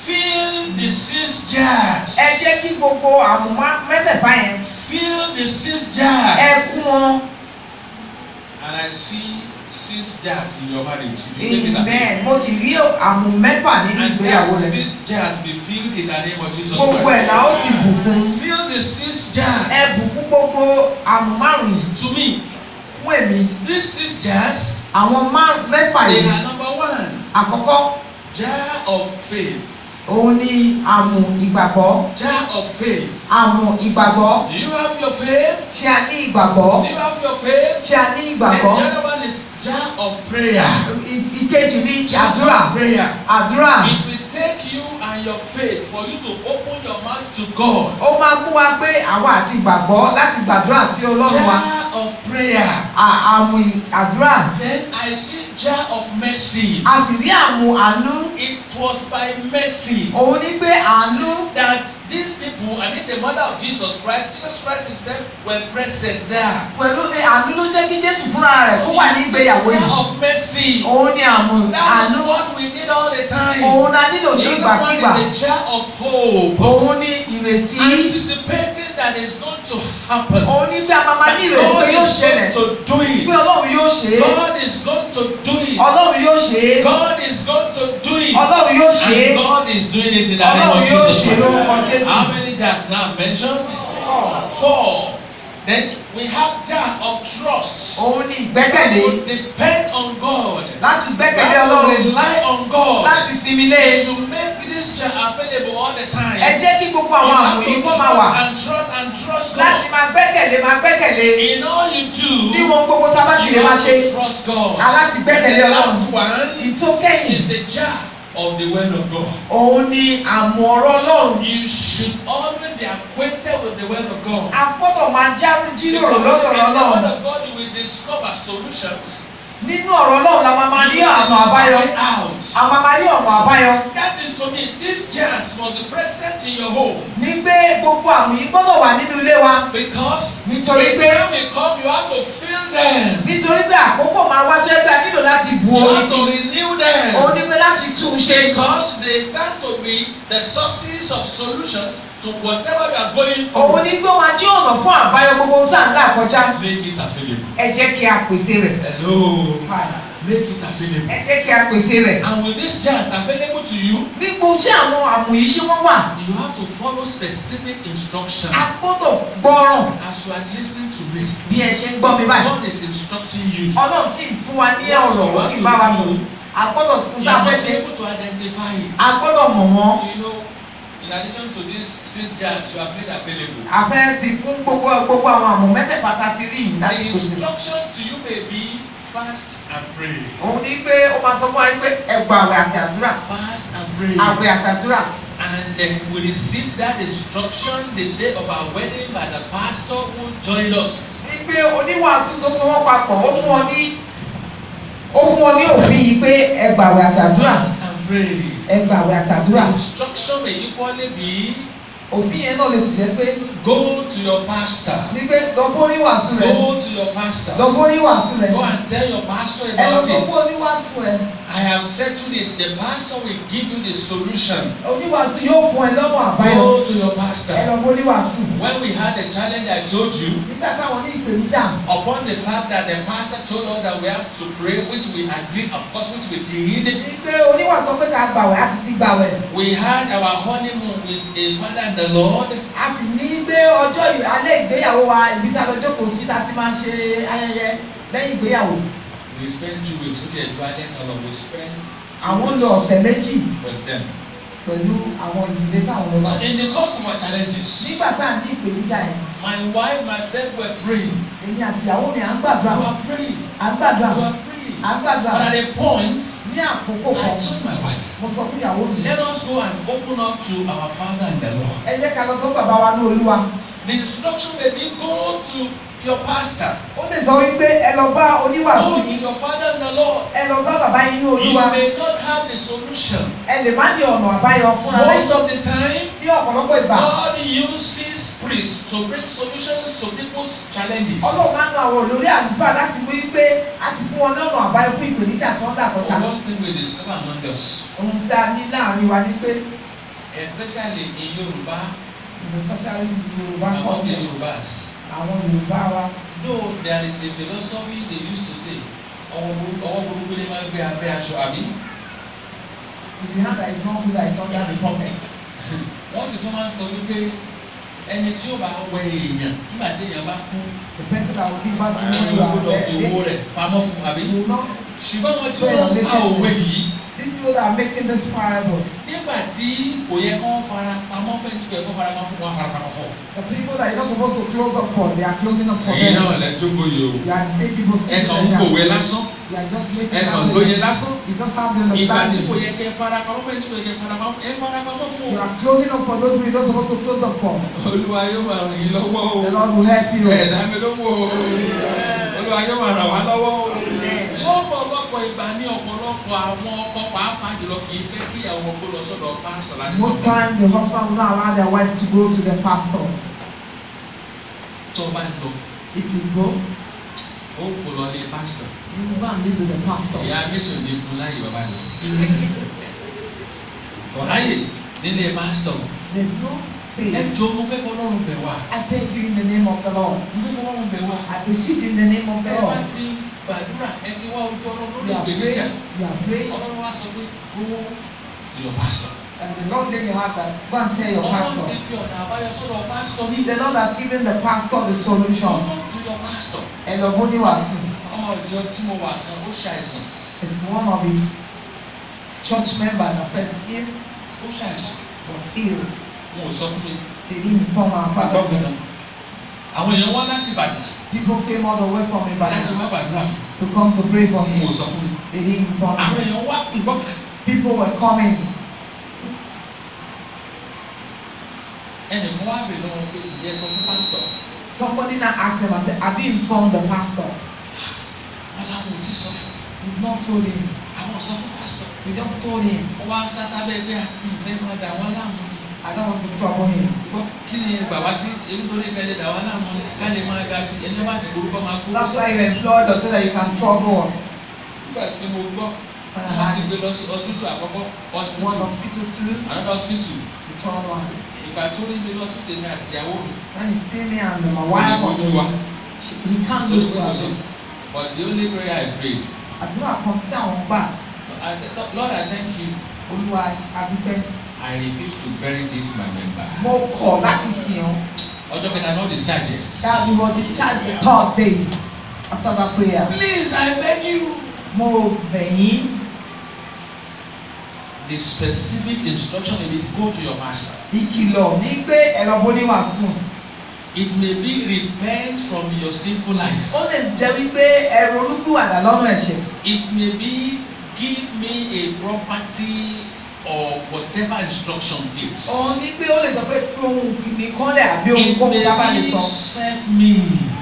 fill the 6 jars. Ẹ jẹ́ kí gbogbo àmùmá mẹ́fẹ̀ẹ̀fà yẹn. Fill the 6 jars. Ẹ kún wọn. And I see 6 jars in your marriage. If you take it that way. Amen. Mo sì rí àmù mẹ́fà nínú And ìgbéyàwó let rẹ̀. 6 jars be filled in the name of Jesus Gbogbo ẹ̀ la ó sì Christ. bùkún. Fill the 6 jars. Ẹ bùkún gbogbo àmù márùn-ún To me, fún èmi. these 6 jars, Àwọn mẹ́fà they yìí. are number 1, Àkọ́kọ́, jar of faith. òun ni àmù ìgbàgbọ́. Jar of faith. Àmù ìgbàgbọ́. Do you have your faith? Ṣé a ní ìgbàgbọ́? Do you have your faith? Ṣé a ní And ìgbàgbọ́? the other one is jar of prayer. Ìkejì ni Jar àdúrà. of prayer. Àdúrà. It will take you and your faith for you to open your mouth to God. Ó máa mú wa pé àwa àti ìgbàgbọ́ láti gbàdúrà sí Ọlọ́run wa. Jar of prayer. Àmù àdúrà. Then I see jar of mercy. A sì rí àmù àánú. It was by mercy Òun ní pé àánú. that these people, I mean the mother of Jesus Christ himself were present there. Pẹ̀lú pé àánú ló jẹ́ kí Jésù fúnra rẹ̀ kó wà ní ìgbéyàwó Jar yìí. of mercy. Òun ni àmù That is àánú. what we need all the time. Òun la nílò ní The other one ìgbàkígbà. is the jar of hope. Òun ní ìrètí. Anticipating that is going to happen. Òun ní pé a máa máa ní ìrètí God pé yóò is ṣẹlẹ̀. going to do it. Pé Ọlọ́run yóò ṣe é. God is going to do it. Ọlọ́run yóò ṣe é. God is going to do it. Ọlọ́run yóò ṣe é. And God is doing it in the name Ọlọ́run of yóò Jesus ṣe é lórúkọ Christ. Jésù. How many jars now mentioned? 4. Then we have jar of trust. Òun ní That ìgbẹ́kẹ̀lé. will depend on God. Láti gbẹ́kẹ̀lé That will Ọlọ́run. rely on God. Láti sinmi lé. To make this jar available all the time. Ẹ jẹ́ kí gbogbo You àwọn have àmù to yìí kó máa wà. trust and trust Láti God. máa gbẹ́kẹ̀lé. In all you do, Ní wọn gbogbo tá a bá ti lè you máa have ṣe. to trust God. Aláti gbẹ́kẹ̀lé The Ọlọ́run. last one Ìtókẹ́yìn. is the jar of the word of God. Òun ni àmù ọ̀rọ̀ Ọlọ́run. You should always be acquainted with the word of God. A gbọ́dọ̀ máa jíròrò Because lọ́dọ̀ in the Ọlọ́run. word of God you will discover solutions. Nínú ọ̀rọ̀ Ọlọ́run la máa rí ọ̀nà àbáyọ. Out. A máa rí ọ̀nà àbáyọ. That is to me, these jars must be present in your home. Ní pé gbogbo àmù yìí gbọ́dọ̀ wà nínú ilé wa. Because Nítorí when pé time will come, you have to fill them. nítorí pé àkókò máa wá tó ẹgbẹ́ a nílò láti bu You omi have to sí. renew them. Òun ní pé láti tún un ṣe. Because they stand to be the sources of solutions to whatever you are going Òun through. ní pé ó máa jẹ́ ọ̀nà fún àbáyọ gbogbo ohun tí à ń là kọjá. Make it available. Ẹ jẹ́ kí a pèsè rẹ̀. Hello. Make it available. Ẹ jẹ́ kí a pèsè rẹ̀. And with these jars available to you, Nígbò tí àwọn àmù yìí ṣé wọ́n wà. you have to follow specific instructions. A gbọ́dọ̀ gbọ́ràn As you are listening to me, bí ẹ ṣe ń gbọ́ mi báyìí. God is instructing you. Ọlọ́run sì fún wa ní ọ̀rọ̀ ó sì bá wa sọ̀rọ̀. A gbọ́dọ̀ fún You tá a fẹ́ must be ṣe. able to identify it. A gbọ́dọ̀ mọ̀ wọ́n. You know, in addition to these 6 jars you have made available, A fẹ́ fi fún gbogbo àwọn àmù mẹ́fẹ̀ẹ̀fà tá a ti rí yìí the láti pèsè. instruction to you may be fast and pray. Òun ní pé ó máa sọ fún wa pé ẹ gba àwẹ̀ àti àdúrà. Fast and pray. Àwẹ̀ àti àdúrà. And we received that instruction the day of our wedding by the pastor who joined us. Ní pé oníwàásù tó so wọ́n papọ̀ ó fún wọn ní òfin yìí pé ẹ gba àwẹ̀ àti àdúrà. Fast and pray. Ẹ gba àwẹ̀ àti àdúrà. Instruction may equally be Òfin yẹn náà lè ti jẹ́ pé go to your pastor. ní pé lọ́gbọ́n oníwàásù rẹ̀. Go to your pastor. Lọ́gbọ́n oníwàásù rẹ̀. Go and tell your pastor Ẹ lọ about sọ it. fún oníwàásù ẹ̀. I have settled it. The pastor will give you the solution. Oníwàásù yóò fún ẹ lọ́wọ́ àbáyọ. Go to your Ẹ pastor. lọ́gbọ́n oníwàásù. When we had the challenge I told you, Nígbà táwọn ní ìpèníjà. upon the fact that the pastor told us that we have to pray, which we agreed, of course, which we did, Ní pé oníwàásù sọ pé ká gbàwẹ̀ àti ti gbàwẹ̀. we had our honeymoon with a father and the Lord. A sì ní gbé ọjọ́ alẹ́ ìgbéyàwó wa ìbí tá a lọ jókòó sí láti máa ṣe ayẹyẹ lẹ́yìn ìgbéyàwó. We spent 2 weeks with the Ibadan and we spent 2 Àwọn weeks lọ ọ̀sẹ̀ méjì with them. pẹ̀lú àwọn ìdílé táwọn lọ bá. So in the course of our challenges, Nígbà tá à ní ìpèníjà yẹn, my wife, myself were praying. èmi àti ìyàwó mi à ń gbàdúrà. We were praying. À ń gbàdúrà. We were praying. But at a point, ní àkókò I kan told my wife, mo sọ fún ìyàwó mi. let us go and open up to our Father in the Lord. ẹ jẹ́ ká lọ sọ bàbá wa ní Olúwa. The instruction may be go to your pastor. ó lè sọ wípé ẹ lọ bá oníwàásù Go to yìí. your Father in the Lord. ẹ lọ bá bàbá yín ní You Olúwa. may not have the solution. ẹ lè má ní ọ̀nà àbáyọ fúnra Most rẹ̀. of the time, ní ọ̀pọ̀lọpọ̀ ìgbà. God uses priests to bring solutions to people's challenges. Ọlọ́run máa ń lo àwọn olórí àdúgbò láti mú wípé a ti fún wọn ní ọ̀nà àbáyọ fún ìpèníjà tí wọ́n là kọjá. One thing we discover among us, ohun tí a ní láàrin wa ni pé especially in Yoruba, especially Yorùbá among the culture Yorubas, àwọn Yorùbá wa. though there is a philosophy they used to say, ọwọ́ burúkú ni máa ń gbé abẹ́ aṣọ àbí. It's the hand that is not good that is under the pocket. Wọ́n sì tún máa ń sọ wípé ẹni tí ó bá wẹ èèyàn nígbà tí èèyàn bá kú, The person that will give back to ẹni you ó gbọ́dọ̀ are fi owó rẹ̀ pamọ́ fún àbí. you know. Ṣùgbọ́n wọ́n tí wọ́n pa òwe yìí These people that are making this parable, nígbà tí kò yẹ kó fara pamọ́ fẹ́ tí kò yẹ kó fara pamọ́ fún wọn fara pamọ́ fún. the people that you're not supposed to close up for, they are closing up for Ẹ̀yin them. náà lẹ jókòó yìí o. They are the same people sitting Ẹ̀kan ń there. kòwé lásán. They are just making Ẹ̀kan that lóye way. lásán. You just have the Ìgbà tí kò understanding. yẹ kẹ́ fara pamọ́ fẹ́ tí kò yẹ kẹ́ fara pamọ́ fún ẹ fara pamọ́ fún You o. are closing up for those people you're not supposed to close up for. Olúwa yóò máa ràn yín lọ́wọ́ o. The Lord will help you. Ẹ̀dá mi ló wò ó. Olúwa yóò máa ràn wá lọ́wọ́ o. Lọ́pọ̀lọpọ̀ ìgbà ní ọ̀pọ̀lọpọ̀ àwọn ọkọ pàápàá jùlọ kì í fẹ́ kí àwọn ọmọ kó lọ sọ́dọ̀ pásítọ̀ láti Most sọ́dọ̀. time the husband will not allow their wife to go to the pastor. Tó o bá ń lọ, If you go, ó kò lọ lé pásítọ̀. you will go and live with the pastor. Ìyá Mẹ́sàn ní fún láyé bàbá mi. Ọ̀ráyè nílé pásítọ̀. There's no Ẹ space. jọ mo fẹ́ fọlọ́run bẹ̀ wá. I beg you in the name of the Lord. Mo fẹ́ fọlọ́run bẹ̀ wá. I beseech you in the name of the Ẹ bá Lord. ti gbàdúrà ẹ ti wá ojú ọlọ́run lórí You are ìgbéléjà. praying, you are praying, Ọlọ́run wá sọ pé go to your pastor. and the Lord then you have that. Go and tell your Ọlọ́run pastor. ti fi ọ̀nà àbáyọ sọ́dọ̀ pásítọ̀ ní. The Lord has given the pastor the solution. Go to your pastor. Ẹ lọ bó níwàásù. Ọmọ ìjọ tí mo wà kan ó ṣàìsàn. It's one of his church members that first ill Ó ṣàìsàn. was ill. Mo ò sọ fún mi. They didn't inform our Àgbọ̀ mi father. náà. Àwọn èèyàn wá láti Ìbàdàn People came all the way from láti Ibadan wá gbàdúrà fún to come to pray for mi. Mo ò him. sọ fún mi. They didn't inform Àwọn him. èèyàn wá ìgbọ́. People were coming. Ẹnìkan wá bèèrè lọ́wọ́ pé ìyẹn sọ fún pásítọ̀. Somebody now asked them and said, have you informed the pastor? Wọ́n láwọn ò tí sọ fún. We've not told him. Àwọn sọ fún pásítọ̀. We don't told him. Ó wá sásá bẹ́ẹ̀ pé ìfẹ́ máa dà wọ́n láàmú. I don't want to trouble him. Gbọ́ kí ni gbà wá sí ebi tó lé kẹ́lẹ́ dà wọ́n láàmú ni ká lè máa ga sí ẹni bá ti gbórúkọ máa kú. That's why you employed us so that you can trouble us. Nígbà tí mo gbọ́, wọ́n ti gbé lọ sí hospital àkọ́kọ́, One hospital, hospital too, another hospital. the third one. Ìgbà tó rí mi lọ́sítì mi àti ìyàwó mi. When he see me and my wife on Ojú wa. he can't Lórí look tí mo to ṣe. us. But the only prayer I prayed, Àdúrà kan tí àwọn gbà, I said, Lord, I thank you. Olúwa àdúpẹ́. I refuse to bury this my member. Mo kọ̀ láti sìn ọ́. Ọjọ́ kẹta náà discharge. That we was in charge the third day after that prayer. Please, I beg you. Mo bẹ̀ yín. The specific instruction may be go to your pastor. Ìkìlọ̀ ní pé ẹ̀rọ boníwàásù. It may be repent from your sinful life. Ó lè jẹ́ wípé ẹ̀rọ olúkúwàdà lọ́nà ẹ̀ṣẹ̀. It may be give me a property or whatever instruction is. Òun ní pé ó lè sọ pé ohun nìkan lẹ̀ àbí ohun It kó ká bá lè may sọ. be serve me.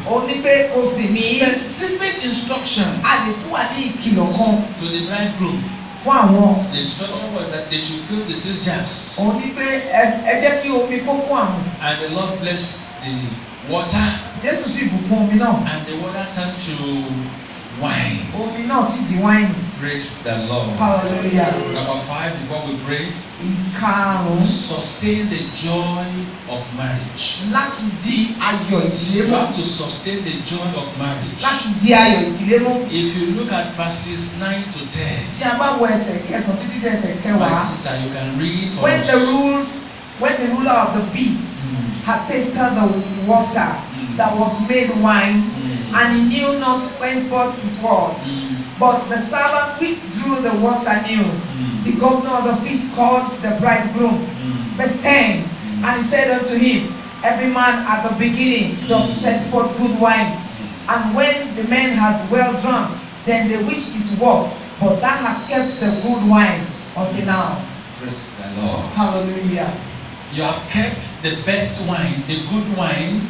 Òun ní pé o sì ní Specific instruction àlékún wà ní ìkìlọ̀ kan to the bridegroom. fún àwọn. The instruction was that they should fill the 6 jars. Òun ní pé ẹ jẹ́ kí omi kó kún àwọn. And the Lord blessed the water, Jésù sì bùkún omi náà. and the water turned to wine. Omi náà sì di wáìnì. Praise the Lord. Hallelujah. Number 5, before we pray, Ìkarùn-ún sustain the joy of marriage. láti di ayọ̀ ìdílé You mú. have to sustain the joy of marriage. Láti di ayọ̀ ìdílé mú. If you look at verses 9 to 10, Tí a bá wọ ẹsẹ̀ kẹsàn-án títí dé ẹsẹ̀ my kẹwàá. sister, you can read for When us. the ruler of the beast Mm, had tasted the water that was made wine, mm, and he knew not whenceforth it was. mm, But the servant which drew the water knew. The mm, governor of the feast called the bridegroom. mm, Verse 10. And he said unto him, every man at the beginning does set forth good wine. And when the men had well drunk, then the which is worse, but thou hast kept the good wine until now. Praise the Lord. Hallelujah. You have kept the best wine, the good wine,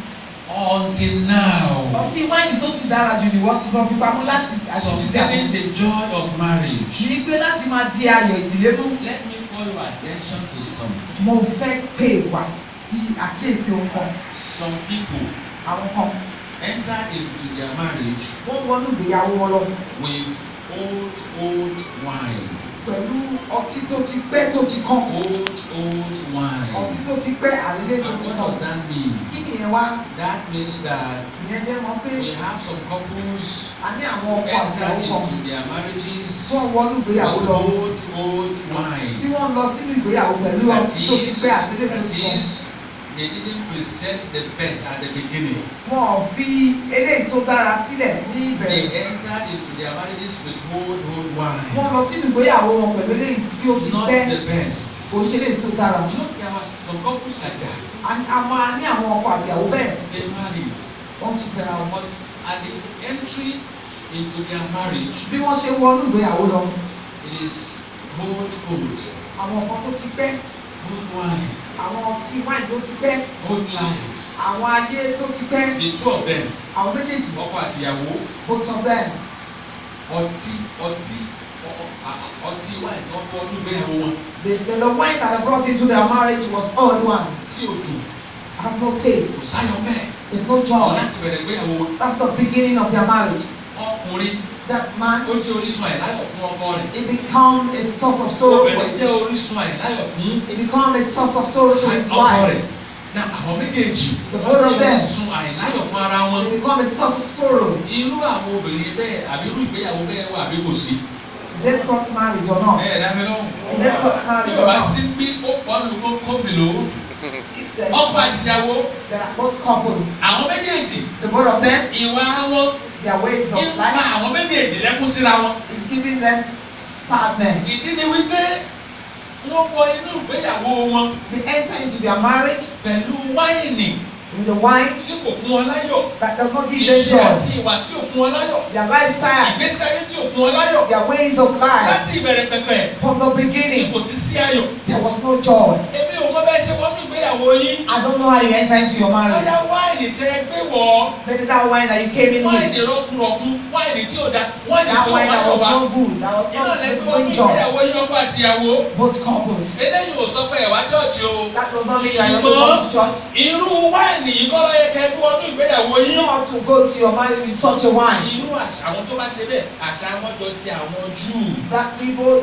until now. Ọtí wáìnì tó sì dára jù ni wọ́n ti lọ fi pamọ́ láti Sustaining the joy of marriage. Kì í pé láti máa di ayọ̀ ìdílé mú. Let me call your attention to something. Mo fẹ́ pè wá sí àkíyèsí ohun kan. Some people Àwọn kan enter into their marriage wọ́n wọnú ìgbéyàwó wọn lọ with old wine. pẹ̀lú ọtí tó ti pẹ́ tó ti kàn. Old wine. Ọtí tó ti pẹ́ àlejò tó And ti what kàn. does that mean? Kí ni ẹ wá? That means that Ìyẹn jẹ́ mọ́ pé we have some couples a ní àwọn who ọkọ àti enter àwọn kan into their marriages tí wọ́n wọnú ìgbéyàwó with lọ. old wine. Tí wọ́n lọ sínú ìgbéyàwó pẹ̀lú ọtí tó ti pẹ́ àlejò tó That ti kàn. is, they didn't present the best at the beginning. Wọn ò fi eléyìí tó dára sílẹ̀ ní They ìbẹ̀rẹ̀. entered into their marriages with old wine. Wọ́n lọ sínú ìgbéyàwó wọn pẹ̀lú eléyìí tí ó ti Not pẹ́. the best. Kò ṣe eléyìí tó dára. You know, there are some couples like that. A máa ní àwọn ọkọ àti ìyàwó bẹ́ẹ̀. They married, Wọ́n ti fẹ́ra wọn. but at the entry into their marriage, Bí wọ́n ṣe wọnú ìgbéyàwó lọ, it is old, àwọn ọkọ tó ti pẹ́, old wine, àwọn ọtí wáìnì tó ti pẹ́, old life. àwọn ayé tó ti pẹ́, The two of them, àwọn méjèèjì, ọkọ àti ìyàwó, both of them. ọtí wine tó kọ́ ọdún ìgbéyàwó wọn. The wine that they brought into their marriage was old wine. Tí o dùn, Has no taste. kò sáyọ̀ mẹ́ẹ̀. There's no joy. Láti bẹ̀rẹ̀ ìgbéyàwó wọn. That's the beginning of their marriage. Ọkùnrin That man, ó jẹ́ orísun àìláyọ̀ fún ọkọ rẹ̀. it becomes a source of sorrow for Obìnrin him. jẹ́ orísun àìláyọ̀ fún It becomes a source of sorrow to his ọkọ wife. rẹ̀. Na àwọn méjèèjì The both of them. orísun àìláyọ̀ fún ara wọn. It becomes a source of sorrow. Irú àwọn obìnrin bẹ́ẹ̀ àbí irú ìgbéyàwó bẹ́ẹ̀ wà bí kò sí. Is this not marriage or not? Ẹ dá mi lọ́wọ́. Is this not Bí marriage o or bá not? sí bí ó pọ̀ lù kó mi lò ó. There Ọkọ àtìyàwó are both couples. àwọn méjèèjì The both of them, ìwà wọn their ways of ìpa life àwọn méjèèjì lẹ́kún síra wọn. is giving them sadness. Ìdí ni wípé wọ́n wọ inú ìgbéyàwó wọn They enter into their marriage pẹ̀lú wáìnì with the wine tí kò fún wọn láyọ̀. that does not give them Iṣẹ́ joy. àti ìwà tí ò fún wọn láyọ̀. Their lifestyle, Ìgbésí ayé tí ò fún wọn láyọ̀. their ways of life. Láti ìbẹ̀rẹ̀ pẹ̀pẹ̀ From the ni beginning, kò ti sí ayọ̀. there was no joy. Èmi ò mọ bẹ́ẹ̀ ṣe wọ́n ní ìgbéyàwó yín. I don't know how you enter into your marriage. Bóyá wáìnì tẹ gbé wọ̀ Maybe that wine that you came in with, wáìnì rọ́kùrọ̀kù wáìnì tí ò da wáìnì that tí ò wine that wáyọ̀ was wá. no good, that was Iná not lẹ́gbẹ́ wọn ní good joy. ìgbéyàwó yín ọkọ àtìyàwó. Both couples. Eléyìí ò sọ pé ẹ̀wá chọ́ọ̀chì o. That does not mean you are not to go to church. Irú wáìnì yìí kọ́ ló yẹ kẹ́ gbé wọnú ìgbéyàwó You yín. don't have to go to your marriage with such a wine. Irú àṣà àwọn tó bá ṣe bẹ́ẹ̀ àṣà wọn jọ ti àwọn Júù. That people,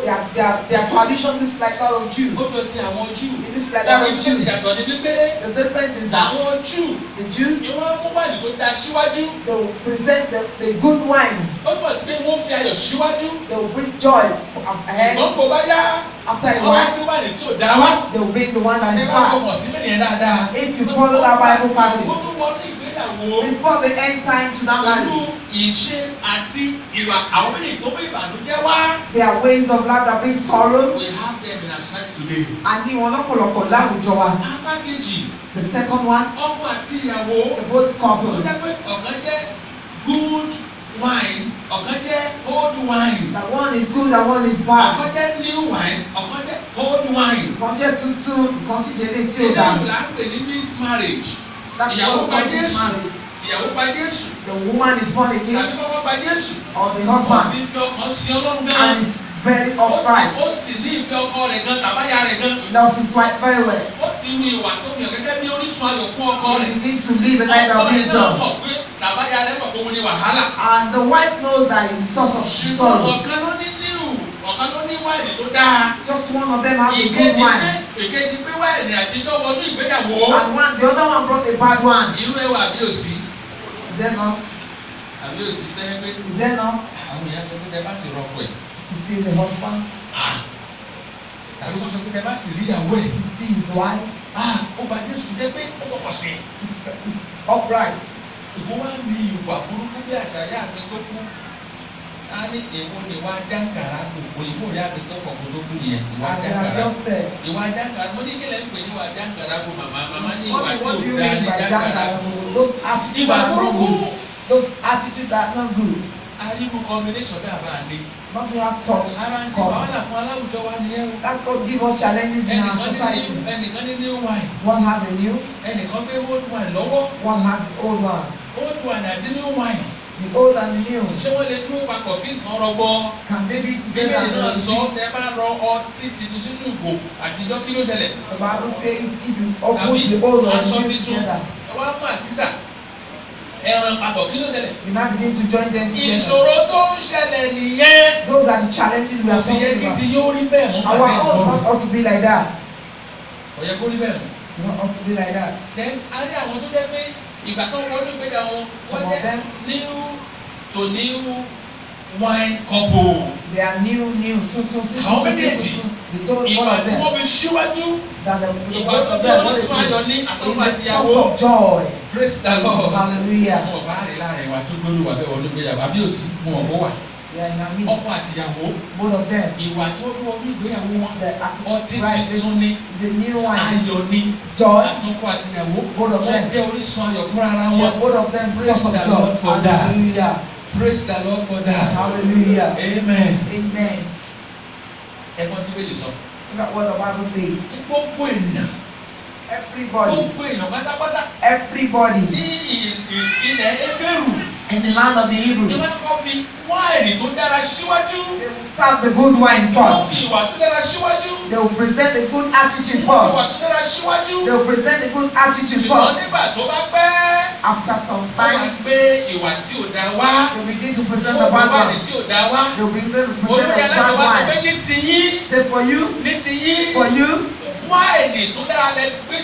their tradition looks like that of Jew. Ó jọ ti àwọn Júù. It looks like that Ẹ̀rọ of ìlú Jew. ìyàtọ̀ ni wípé The difference is that àwọn Júù the Jews, ni wọ́n mú wáìnì tó da síwájú. they will present the good wine. Ó túmọ̀ sí pé wọ́n fi ayọ̀ síwájú. They will bring joy ahead. Ṣùgbọ́n kò bá yá. After a Wọ́n wá while, gbé wáìnì tí ò dá wá. they will bring the one that Ẹ is bá bad. fọkàn sí bẹ́ẹ̀ yẹn dáadáa. If you follow that Bible passage, Ó tún wọnú ìgbéyàwó. before they enter into that Pẹ̀lú marriage, ìṣe àti ìwà àwọn méjì tó mú ìbànújẹ́ wá. there are ways of life that bring sorrow. We have them in our sight today. A ní wọn lọ́pọ̀lọpọ̀ láwùjọ wa. Alákejì, The second one, ọkọ àti ìyàwó. the both Ó couples. jẹ́ pé ọ̀kan jẹ́ good wine, ọ̀kan jẹ́ old wine. That one is good, that one is bad. Ọ̀kan jẹ́ new wine, ọ̀kan jẹ́ old wine. Ìkan jẹ́ tuntun, ìkan sì jẹ́ létí ò Ìdáhùn dáa. là ń pè ní mixed marriage. That's Ìyàwó what gba God is Jésù. married. Ìyàwó gba Jésù. The woman is born Tàbí again, kọ́kọ́ gba Jésù. or the Ó husband, sì fi ọkàn sí Ọlọ́run gan. and is very upright. Ó sì ní ìfẹ́ ọkọ rẹ̀ gan tàbáyà rẹ̀ gan. He loves his wife very well. Ó sì ní ìwà tó yàn gẹ́gẹ́ bí orísun ayọ̀ fún ọkọ He rẹ̀. begins to live a life Ọkọ of rẹ̀ being náà joy. mọ̀ pé tàbáyà rẹ̀ mọ̀ pé òun ni wàhálà. And the wife knows that it's source of Ṣùgbọ́n sorrow. ọ̀kan ló ní níhù, ọ̀kan ló ní wáìnì tó dáa. Just one of them has a good Ìkejì wine, pé wáìnì àtijọ́ wọnú ìgbéyàwó. and the other one brought a bad one. Irú ẹwà àbí òsì. Is there not? Àbí òsì tẹ́ pé Is there not? àwọn èèyàn sọ pé tẹ bá sì rọ́pò ẹ̀. You see the husband, Tàbí wọ́n sọ pé tẹ bá sì rí ìyàwó ẹ̀. you see his wife, Ó bá Jésù dé pé ó fọkàn sí. upright. Ìwọ wá ní ìwà burúkú bí àṣàyà mi tó kú. A ní èwo ni ìwà jàǹkàrà tó òyìnbó rí àti tó fọ̀kù tó kú yẹn. Ìwà And they have jàǹkàrà. just said, Ìwà jàǹkàrà mo ní kí lẹ́ ń pè ní ìwà jàǹkàrà kó màmá ní ìwà what tí do ò you dá mean ní by jàǹkàrà. that? Those attitudes Ìwà that are not burúkú. good. Those attitudes that are not good. Aribu combination bí àbá ni. Not to have such Ara ń tí common. wàhálà fún aláwùjọ wa nìyẹn o. That God give us challenges in our society. Ẹnìkan ní new wine. One has the new, Ẹnìkan gbé old wine lọ́wọ́. one has the old one. Old wine àti new wine. The old and the new. Ṣé wọ́n lè dúró papọ̀ kí nǹkan rọgbọ? Can they be together? Bíbélì náà And sọ tẹ bá rọ ọtí tuntun sínú ìgò àtijọ́ kí ló ṣẹlẹ̀? the Bible says if you open Tàbí the old and aṣọ the new tuntun. together, Ẹ wá mú àkísà. Ẹran papọ̀ kí ló ṣẹlẹ̀? you now begin to join them together. Ìṣòro tó ń ṣẹlẹ̀ nìyẹn. Those are the challenges we Kò are sì yẹ talking kí ti about. yóò rí bẹ́ẹ̀ mọ́ Our pàtẹ́ own ìgbọ́rọ̀. ought to be like that. Kò yẹ kó rí bẹ́ẹ̀ mọ́. Not ought to be like that. Then a rí àwọn tó jẹ́ pé ìgbà tó ń wọnú ìgbéyàwó wọ́n Some of jẹ́ them- new to new wine couple. They are new. Àwọn méjèèjì, They told one Ìgbà of tí them wọ́n fi síwájú. that the Ìgbà both tó of jẹ́ them what orísun ayọ̀ ní is àtọ́kọ̀ the àtìyàwó. source of joy. Praise the Lord. Hallelujah. Àwọn ọ̀bá rẹ̀ láàrin wa tó gbólú wà bẹ́ẹ̀ wọnú ìgbéyàwó àbí òsì mú ọ̀bọ wà. Yeah, in our midst. Ọkọ àtìyàwó. Both of them. Ìwà tí wọ́n fi wọnú ìgbéyàwó wọn. The Ọtí right tuntun ní. the new one. Ayọ̀ ní. Joy. Àtọ́kọ̀ àtìyàwó. Both of Wọ́n them. jẹ́ orísun ayọ̀ fúnra ara wọn. Yeah, both of them Praise source of the joy. Lord for that. Hallelujah. Praise the Lord for that. Hallelujah. Amen. Amen. Ẹ̀gbọ́n tí bẹ́ẹ̀ lè sọ. Look at what the Bible says. Gbogbo ènìyàn. Everybody. Gbogbo èèyàn pátápátá. Everybody Ní ilẹ̀ Ébérù. in the land of the Ní Hebrew. wọ́n kọ́ fi wáìnì tó dára síwájú. They will serve the good wine Wọ́n first. fi ìwà tó dára síwájú. They will present the good attitude Wọ́n fi ìwà first. tó dára síwájú. They will present the good attitude Ṣùgbọ́n first. nígbà tó bá pẹ́. After some Wọ́n máa time, gbé ìwà tí ò dá wá. they begin to present Wọ́n the gbé bad wáìnì one. tí ò dá wá. They will begin to present Olórí the aláṣẹ bad wá sọ pé wine. ní tiyín. Say for you, Ní tiyín. for you, Wáìnì tó dára lẹ́fi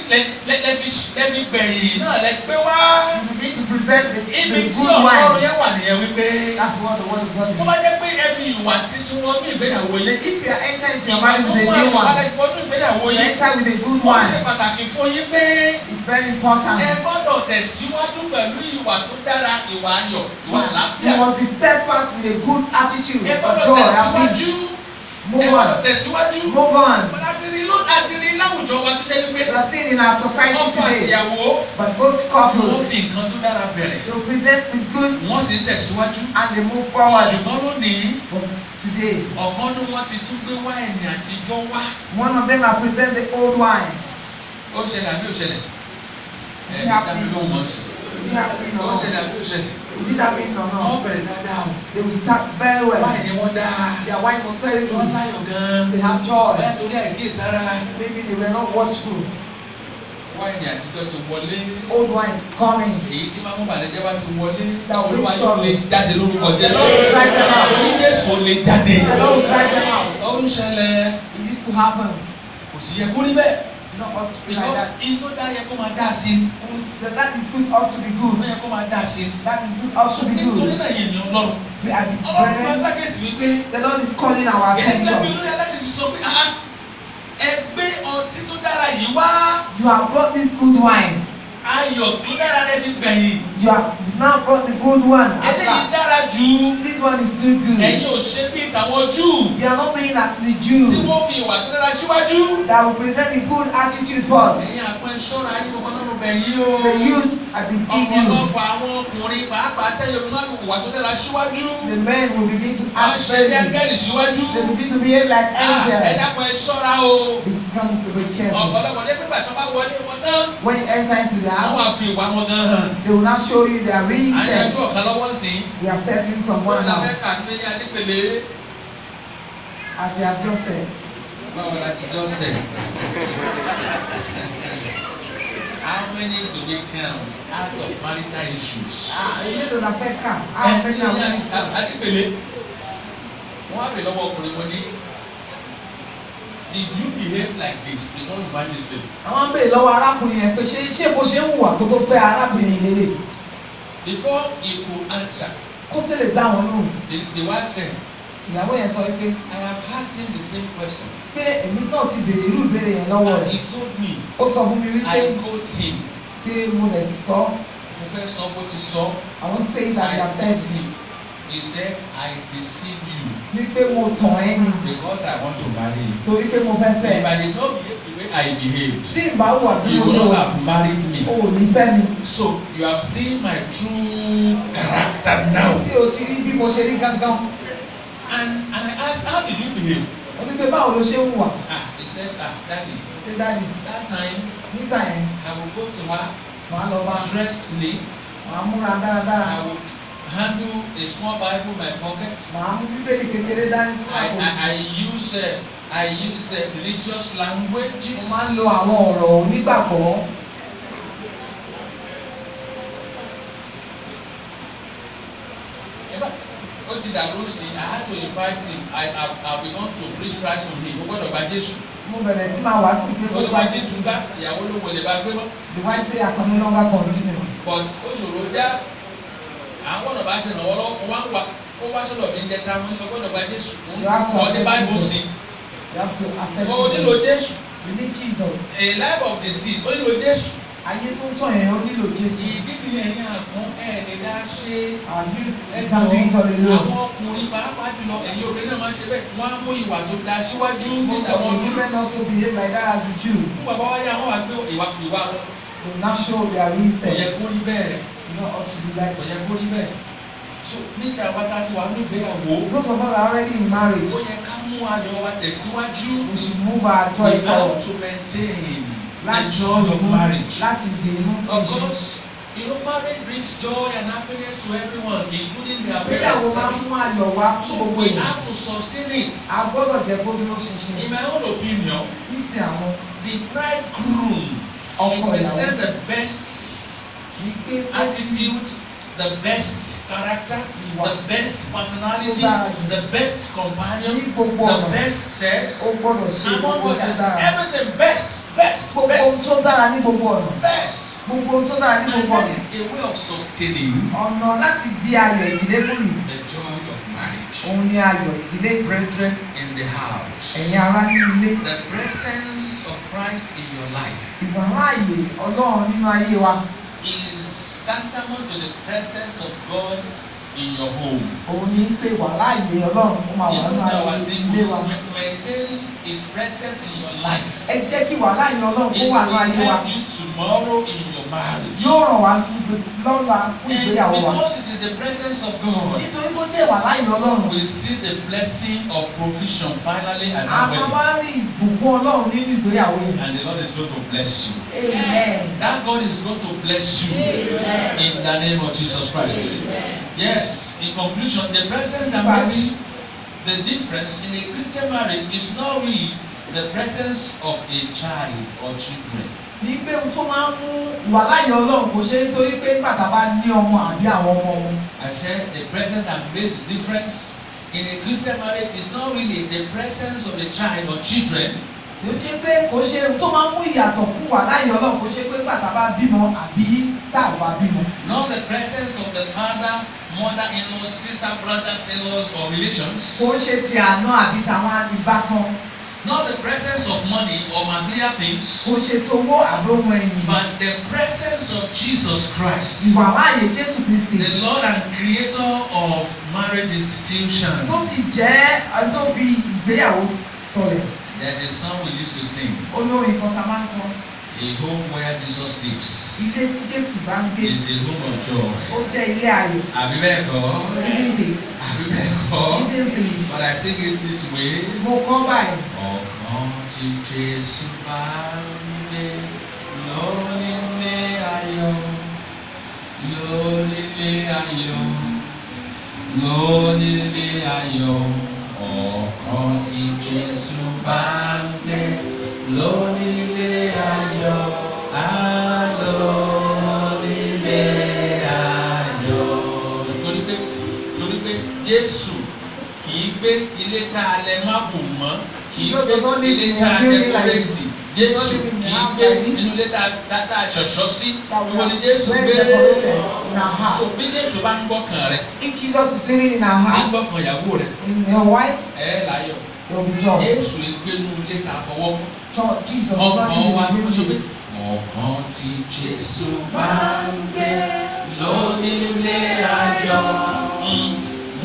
gbẹ̀yìn náà lẹ gbé wá. you begin to present the Ibi tí good ọ̀rọ̀ wine. yẹn wà nìyẹn wípé. That's what the word of God Tó bá is. jẹ́ pé ẹ fi ìwà titun wọnú ìgbéyàwó yìí. If you are entering into your Ìwà marriage tó with a mú new àwọn one, alẹ́ wọnú ìgbéyàwó you yìí. enter with a good Ó ṣe one. pàtàkì fún yín pé It's very important. ẹ gbọ́dọ̀ tẹ̀síwájú pẹ̀lú ìwà tó dára, ìwà ayọ̀, ìwà You àlàáfíà. must be steadfast with a good attitude Ẹ of gbọ́dọ̀ joy and tẹ̀síwájú. peace. Ẹ Move gbọ́dọ̀ on. tẹ̀síwájú. Move on. Àti rí láwùjọ wa tó jẹ́ wípé We have seen in our society ọkọ today, àtìyàwó but both wọ́n couples, fi nǹkan tó dára bẹ̀rẹ̀. they will present with good Wọ́n sì ń tẹ̀síwájú. and they move forward. Ṣùgbọ́n lónìí, But today, ọ̀kan ní wọ́n ti tún gbé wáìnì àtijọ́ wá. one of them have present the old wine. Ó ṣẹlẹ̀ àbí ó ṣẹlẹ̀? It happened. Dábìlì ló mọ̀ sí. Is it happening or Ó not? ṣẹlẹ̀ àbí ó ṣẹlẹ̀? Is it happening or Wọ́n not? bẹ̀rẹ̀ dáadáa o. They will start very well. Wáìnì wọn dáa. Their wine was very Wọ́n good. láyọ̀ gan-an. They have joy. Bẹ́ẹ̀ torí àìkíyèsára. Maybe they were not watchful. Wáìnì àtijọ́ ti wọlé. Old wine coming. Èyí tí máa mú bàlẹ́jẹ́ bá ti wọlé. That will Olúwa be yóò sorry. lè jáde lórúkọ Jésù. The Lord will drive them out. Orí Jésù lè jáde. The Lord will drive them out. Ó ń ṣẹlẹ̀. It used to happen. Kò sì yẹ kó rí bẹ́ẹ̀. Not ought to be like Because that. in tó dá yẹ kó máa dá sí i. That is good ought to be Ó good. yẹ kó máa dá sí i. That is good ought to be Nítorí good. náà yẹn ni Ọlọ́run. We are Ọlọ́run máa brethren. ṣàkíyèsí wípé The Lord is calling our gẹ́gẹ́ bí attention. olórí aláàbí sọ pé ẹ gbé ọtí tó dára yìí wá. You have brought this good wine. Ayọ̀ tó dára lẹ́bi gbẹ̀yìn. You have now brought the good one. Eléyìí After. dára jù. This one is too good. Ẹ̀yin ò ṣe bí tàwọn Júù. You are not doing like the Tí Jews wọ́n fi ìwà tó dára síwájú. that will present the good attitude first. Ẹ̀yin àpẹn ṣọ́ra ayé gbogbo náà bẹ̀ yí o. The youth are deceiving you. Ọ̀pọ̀lọpọ̀ àwọn ọkùnrin pàápàá sẹ́yìn omi máa ń ìwà tó dára síwájú. The men will begin to Wọ́n act ṣe bí very. áńgẹ́lì síwájú. They begin to behave like Ẹ angels. dákun ẹ ṣọ́ra o. Become to be careful. Ọ̀pọ̀lọpọ̀ ní pípa tó bá wọlé wọn tán. When you enter into the Àwọn house, àfi ìwà wọn gan hàn. they will not show you their real Àyájọ́ self. ọ̀kan lọ́wọ́ sí. We are stepping someone Wọ́n now, fẹ́ kà ní ní Adépèlé. as they have just said. Báwo la ti jọ sẹ̀? How many do we count out of marital issues? Èyí ló la fẹ́ kà. How many are we? Adépèlé. Wọ́n á bè lọ́wọ́ ọkùnrin wọn ní. Did you behave like this before you marry this lady? Àwọn ń bèèrè lọ́wọ́ arákùnrin yẹn pé ṣé bó ṣe ń hùwà kó tó fẹ́ arákùnrin yìí lélẹ̀. Before he could answer, Kó tẹ́lẹ̀ dá wọn lóhùn. the wife said, Ìyàwó yẹn sọ pé I have asked him the same question. pé èmi náà ti béèrè irú ìbéèrè yẹn lọ́wọ́ And rẹ̀. he told me, Ó sọ fún mi wípé I quote him. pé mo lè sì sọ. Mo fẹ́ sọ bó ti sọ. I won't say that you have said to me. He said, I deceive you. Ní pé mo tàn ẹ́ ni. Because I want to marry you. Torí pé mo fẹ́ fẹ́. If I did not behave the way I behaved, Tí ìbá wà bí you mo ṣe would wà. not have married me. O ò ní fẹ́ mi. So you have seen my true character now. Tí o ti rí bí mo ṣe rí gángan. And I asked, how did you behave? Ó ní pé báwo ló ṣe ń wà? He said, Daddy. Ṣé dáàdì? That time, Nígbà yẹn. I will go to her, Màá lọ bá. dressed neat. Màá múra dáradára. I would handle a small Bible in my pocket. Màá mú bíbélì kékeré dání fún àpò. I use religious languages. Mo máa ń lo àwọn ọ̀rọ̀ onígbàgbọ́. Ó ti dàgbò sí, I had to invite him. I begun to preach Christ to him. Ó gbọ́dọ̀ gba Jésù. Mo bẹ̀rẹ̀ sí máa wá sí pé ó gba Jésù gbá ìyàwó ló wọlé bá gbé mọ́. The wife say I can no longer continue. But ó ṣòro já àwọn ọ̀nà bá ti ràn wọ́n lọ́wọ́ wá ń wá ó wá sọ́dọ̀ mi ń jẹta mọ́ nípa gbọ́dọ̀ gba Jésù. Wọ́n ní báyìí sí. You have to accept Jesus. Ó nílò Jésù. You need Jesus. A life of the seed ó nílò Jésù. Ayé tó ń tọ̀ yẹn ó nílò Jésù. Ìdíbi ẹ̀yìn àgbọ̀n ẹ̀ẹ́dẹ̀dá ṣe. Àbí ẹ̀ka tó ń tọ̀ lé lọ. Àwọn ọkùnrin pàápàá jùlọ ẹ̀yin obìnrin náà máa ń ṣe bẹ́ẹ̀. Wọ́n á mú ìwà tó da síwájú ní àwọn Jew. Women also behave like that as a Jew. Fún bàbá wáyé àwọn wà gbé ìwà wọn. They not show their real Kò yẹ self. kó rí bẹ́ẹ̀. You know how to be like. Kò yẹ kó rí bẹ́ẹ̀. So ní ti àwọn tá a ti wà ní ìgbéyàwó. Those of us are already in marriage. Ó yẹ ká mú ayọ̀ wa tẹ̀síwájú. We should move our joy We forward. have to maintain the joy of marriage. Láti dènú Of tíṣe. course, you know, marriage brings joy and happiness to everyone, including their Ìgbéyàwó parents. máa ń mú ayọ̀ wá fún So gbogbo we èèyàn. have to sustain it. A gbọ́dọ̀ jẹ́ kó dúró ṣinṣin. In my own opinion, Ní ti àwọn the bridegroom should present the best attitude, the best character, the best personality, the best companion, the best sex, ó gbọ́dọ̀ ṣe among gbogbo tó others. dára. Everything best. Gbogbo ohun tó dára ní gbogbo ọ̀nà. Best. Gbogbo ohun tó dára ní And gbogbo that ọ̀nà. is a way of sustaining Ọ̀nà láti di ayọ̀ ìdílé fún mi. the joy of marriage. Òun ni ayọ̀ ìdílé. Brethren in the house, Ẹ̀yin ará ní ilé. the presence of Christ in your life Ìwàláàyè Ọlọ́run nínú ayé wa. is tantamount to the presence of God in your home. Òun ni pé wàláàyè Ọlọ́run ó máa wà nínú ayé ilé wa. Maintain His presence in your life. Ẹ jẹ́ kí wàláàyè Ọlọ́run kó wà nínú ayé wa. It will help you tomorrow in your marriage. Yóò ràn wá lọ́la fún ìgbéyàwó wa. Because it is the presence of God, Nítorí tó jẹ́ wàláàyè Ọlọ́run. we see the blessing of provision finally at A your máa wedding. wá rí ìbùkún Ọlọ́run nínú ìgbéyàwó yìí. And the Lord is going to bless you. Amen. That God is going to bless you in the name of Jesus Christ. Yes, in conclusion, the presence that makes the difference in a Christian marriage is not really the presence of a child or children. Ní pé ohun tó máa ń mú ìwàláàyè Ọlọ́run kò ṣe é nítorí pé bàtà bá ní ọmọ àbí àwọn ọmọ wọn. I said the presence that makes the difference in a Christian marriage is not really the presence of a child or children. Ló jẹ́ pé kò ṣe ohun tó máa ń mú ìyàtọ̀ fún ìwàláàyè Ọlọ́run kò ṣe pé bàtà bá bímọ àbí tá ò bá bímọ. Not the presence of the father, mother-in-law, sister, brothers-in-laws or relations. Kò ṣe ti àná àbí tàwọn ìbátan. Not the presence of money or material things. Kò ṣe towó àbóhun ẹ̀yìn. But the presence of Jesus Christ, Ìwàláàyè Jésù Kristi. the Lord and Creator of marriage institution. Tó sì jẹ́ ọjọ́ bí ìgbéyàwó sọlẹ̀. There's a song we used to sing. Olórin kan sa máa ń kọ. A home where Jesus lives Ilé tí Jésù bá ń gbé. is a home of joy. Ó jẹ́ ilé ayọ̀. Àbí bẹ́ẹ̀ kọ́? Isn't it? Àbí bẹ́ẹ̀ kọ́? Isn't it? But I sing it this way. Mo kọ́ báyìí. Ọkàn tí Jésù bá ń gbé lónílé ayọ̀, lónílé ayọ̀, lónílé ayọ̀. Ọkàn tí Jésù bá ń gbé lónílé ayọ̀, lónílé ayọ̀. Torí pé Jésù kì í gbé ilé tá a lẹ má bò mọ́, kì í gbé ilé tá a dẹkọrẹ́tì. Jésù kì í gbé inú ilé tá a ṣọ̀ṣọ́ sí. Ìwọ ni Jésù gbé. So bí Jésù bá ń gbọ́kàn rẹ̀. If Jesus is living in our Bí heart, gbọ́kàn ìyàwó rẹ̀. in your wife, Láyọ̀. there will be joy. Jésù gbé inú ilé tá a fọwọ́ mọ́. Jesus is Ọkàn not wa living ló sọ in pé you. ọkàn tí Jésù bá ń gbé lónílé ayọ̀,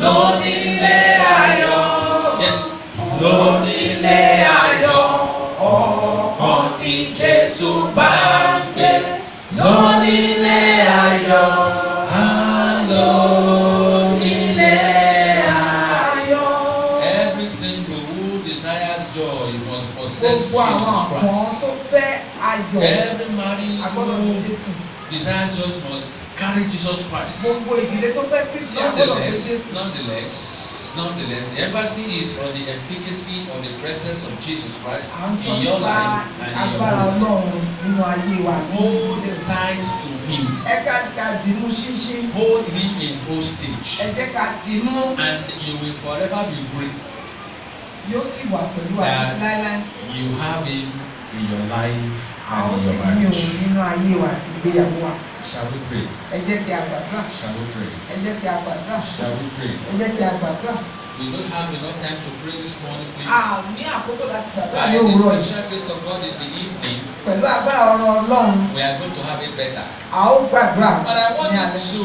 lónílé ayọ̀. Yes. Lónílé ayọ̀, ọkàn tí Jésù bá ń gbé. Lónílé ayọ̀, lónílé ayọ̀. Every single who desires joy must possess Gbogbo àwọn Jesus àwọn Christ. tó fẹ́ ayọ̀. Every married Agbọ́dọ̀ ní Jésù. desires joy must carry Jesus Christ. Gbogbo ìdílé tó fẹ́ Kristi agbọ́dọ̀ ní Jésù. Nonetheless, the emphasis is on the efficacy of the presence of Jesus Christ À ń sọ in your nípa life and in your agbára home. Ọlọ́run nínú ayé wa. Hold tight to Him. Ẹ ká dìímú ṣínṣín. Hold Him in hostage, Ẹ jẹ́ ká dìímú. and you will forever be free. Yóò sì wà pẹ̀lú wa That láéláé. you have Him in your life Àwọn and in your sì ní marriage. òun nínú ayé wa àti ìgbéyàwó wa. Shall we pray? Ẹ jẹ́ kí a gbàdúrà. Shall we pray? Ẹ jẹ́ kí a gbàdúrà. Shall we pray? Ẹ jẹ́ kí a gbàdúrà. We don't have enough time to pray this morning, please. A ní àkókò láti gbàdúrà By ní the òwúrọ̀ yìí. special grace of God in the evening, Pẹ̀lú agbára ọ̀rọ̀ Ọlọ́run, we are going to have it better. a ó gbàdúrà But I want ní you alẹ́. to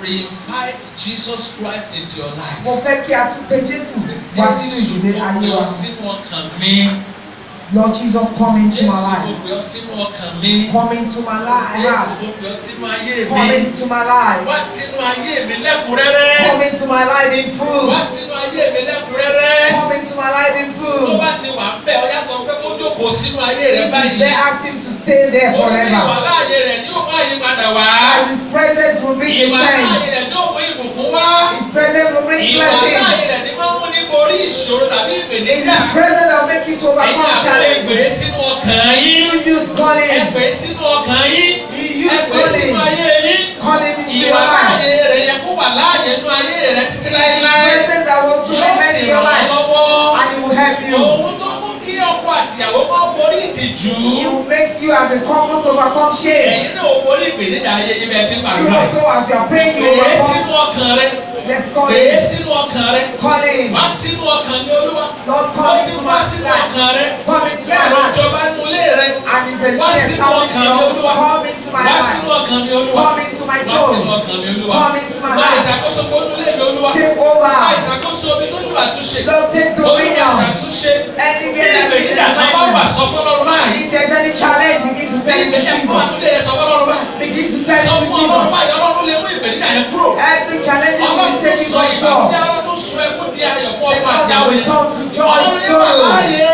invite Jesus Christ into your life. Mo fẹ́ kí a tún pe Jésù wá sínú ìdílé ayé wa. Sínú ọkàn mi. Lord Jesus, come into my life. Jésù mo pè ọ́ sínú ọkàn mi. Come into my life. Jésù mo pè ọ́ sínú ayé Come mi. into my life. Wá sínú ayé mi lẹ́kùnrẹ́rẹ́. Come into my life in full. Wá sínú ayé mi lẹ́kùnrẹ́rẹ́. Come into my life in Tó full. bá ti wà ń bẹ̀ ọ́ yàtọ̀ pé kó jókòó sínú ayé rẹ̀ If he's báyìí. there, ask him to stay there Ó ní ìwà forever. láàyè rẹ̀ ní òun àyípadà wá. And his presence will bring a Ìwà láàyè change. rẹ̀ ní òun ìbùkún wá. His presence will bring Ìwà láàyè blessing. rẹ̀ ní máa ń mú ní borí ìṣòro tàbí It's ìpèníjà. his presence that will make you to Ẹ̀yin overcome àwọn challenges. ẹgbẹ̀rẹ́ sínú ọkàn yín. You youth call him. Ẹgbẹ̀rẹ́ sínú ọkàn yín. You Ẹgbẹ̀rẹ́ call sínú him. ayé yín. Call him into your Ìwà life. láàyè rẹ̀ yẹ kó wà láàyè nínú ayé rẹ̀ títí láéláé. Presence that will to Yóò remain sì in your ràn ọ́ life. lọ́wọ́. And he will help you. Òun tó mú kí ọkọ àtìyàwó máa ń borí ìtìjú. He will make you as a couple to overcome shame. Ẹ̀yin náà ò borí ìpèníjà ayé yín bẹ́ẹ̀ tí ń You gbàgbọ́. also, as you are praying, you Pèé overcome. sínú ọkàn rẹ̀. Let's call Pèé him. sínú ọkàn rẹ̀. Call him. Wá sínú ọkàn ní Olúwa. Lord, Wá come into wá my sínú life. ọkàn rẹ̀. Come into my Bẹ́ẹ̀ ló life. jọba nínú ilé rẹ̀. And if there's Wá any sínú ọkàn ní establishment, Olúwa. come into my Wá life. sínú ọkàn ní Olúwa. Come into my Wá soul. sínú ọkàn ní Olúwa. Come into my Gba life. ìṣàkóso gbónú ilé mi Olúwa. Take Gba over. ìṣàkóso omi tó nílò àtúnṣe. Lord, take Olúwa dominion. ṣàtúnṣe. Anywhere that Bí ìpèníjà kan bá wà sọ fún Ọlọ́run báyìí. if there's any challenge, begin to tell it to Ìpèníjà fún Jesus. àtúndé rẹ̀ sọ fún Ọlọ́run báyìí. Begin to tell Sọ it to fún Ọlọ́run Jesus. báyìí, Ọlọ́run lè mú ìpèníjà yẹn kúrò. Every challenge will Ọlọ́run be tó taken sọ control. ìbànújẹ́, Ọlọ́run tó sọ ẹkún di ayọ̀ fún The ọkọ Lord àti that àwọn will ènìyàn. turn to joy, Ọlọ́run yẹn wà sorrow. láàyè.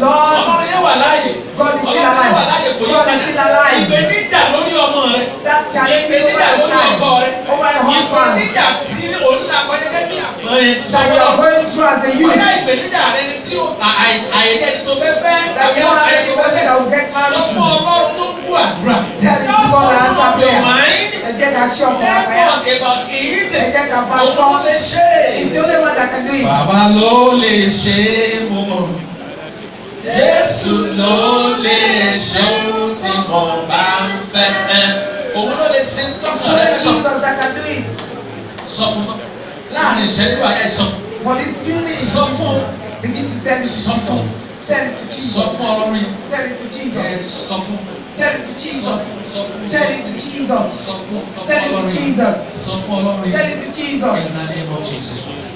Lord, Ọlọ́run yẹn wà láàyè. God is still Ọlọ́run yẹn wà alive. láàyè kò yí God is still padà. alive. Ìpèníjà lórí ọmọ rẹ̀. That challenge is over Ìpèníjà your lórí ọkọ child, rẹ̀. over your husband, Ìpèníjà tí òun náà kọ́ gẹ́gẹ́ bí àpẹẹrẹ. that you are going through as a youth. Bóyá ìpèníjà rẹ ni tí àìyedè tó fẹ́ fẹ́. That you want anybody that will get Sọ married fún to. Ọlọ́run tó ń kú àdúrà. Tell him to God and answer prayer. Mind. Ẹ jẹ́ ká ṣe ọkọ̀ Let's àkàyà. talk about it. Ẹ jẹ́ ká bá a Òun sọ. lè ṣe He's é. the only one that can do it. Bàbá ló lè ṣe é mo mọ̀. Jésù ló lè ṣe ohun tí mo bá ń fẹ́. Òun ló lè ṣe It's tọ́sán only rẹ̀ sọ. Jesus that can do it. Sọ fún sọ. Láàrin ìṣẹ́jú ayé sọ fún. For this feeling, Sọ fún. begin to tell it to Sọ fún. Jesus. Tell it to Sọ Jesus. fún ọlọ́run yìí. Tell it to Jesus. Sọ fún. Tell it to Sọ Jesus. fún. Sọ fún. Tell it to Jesus. Sọ fún. Sọ fún Tell it to ọlọ́run yìí. Jesus. Sọ fún ọlọ́run yìí. Tell it to Jesus. In the name of Jesus Christ.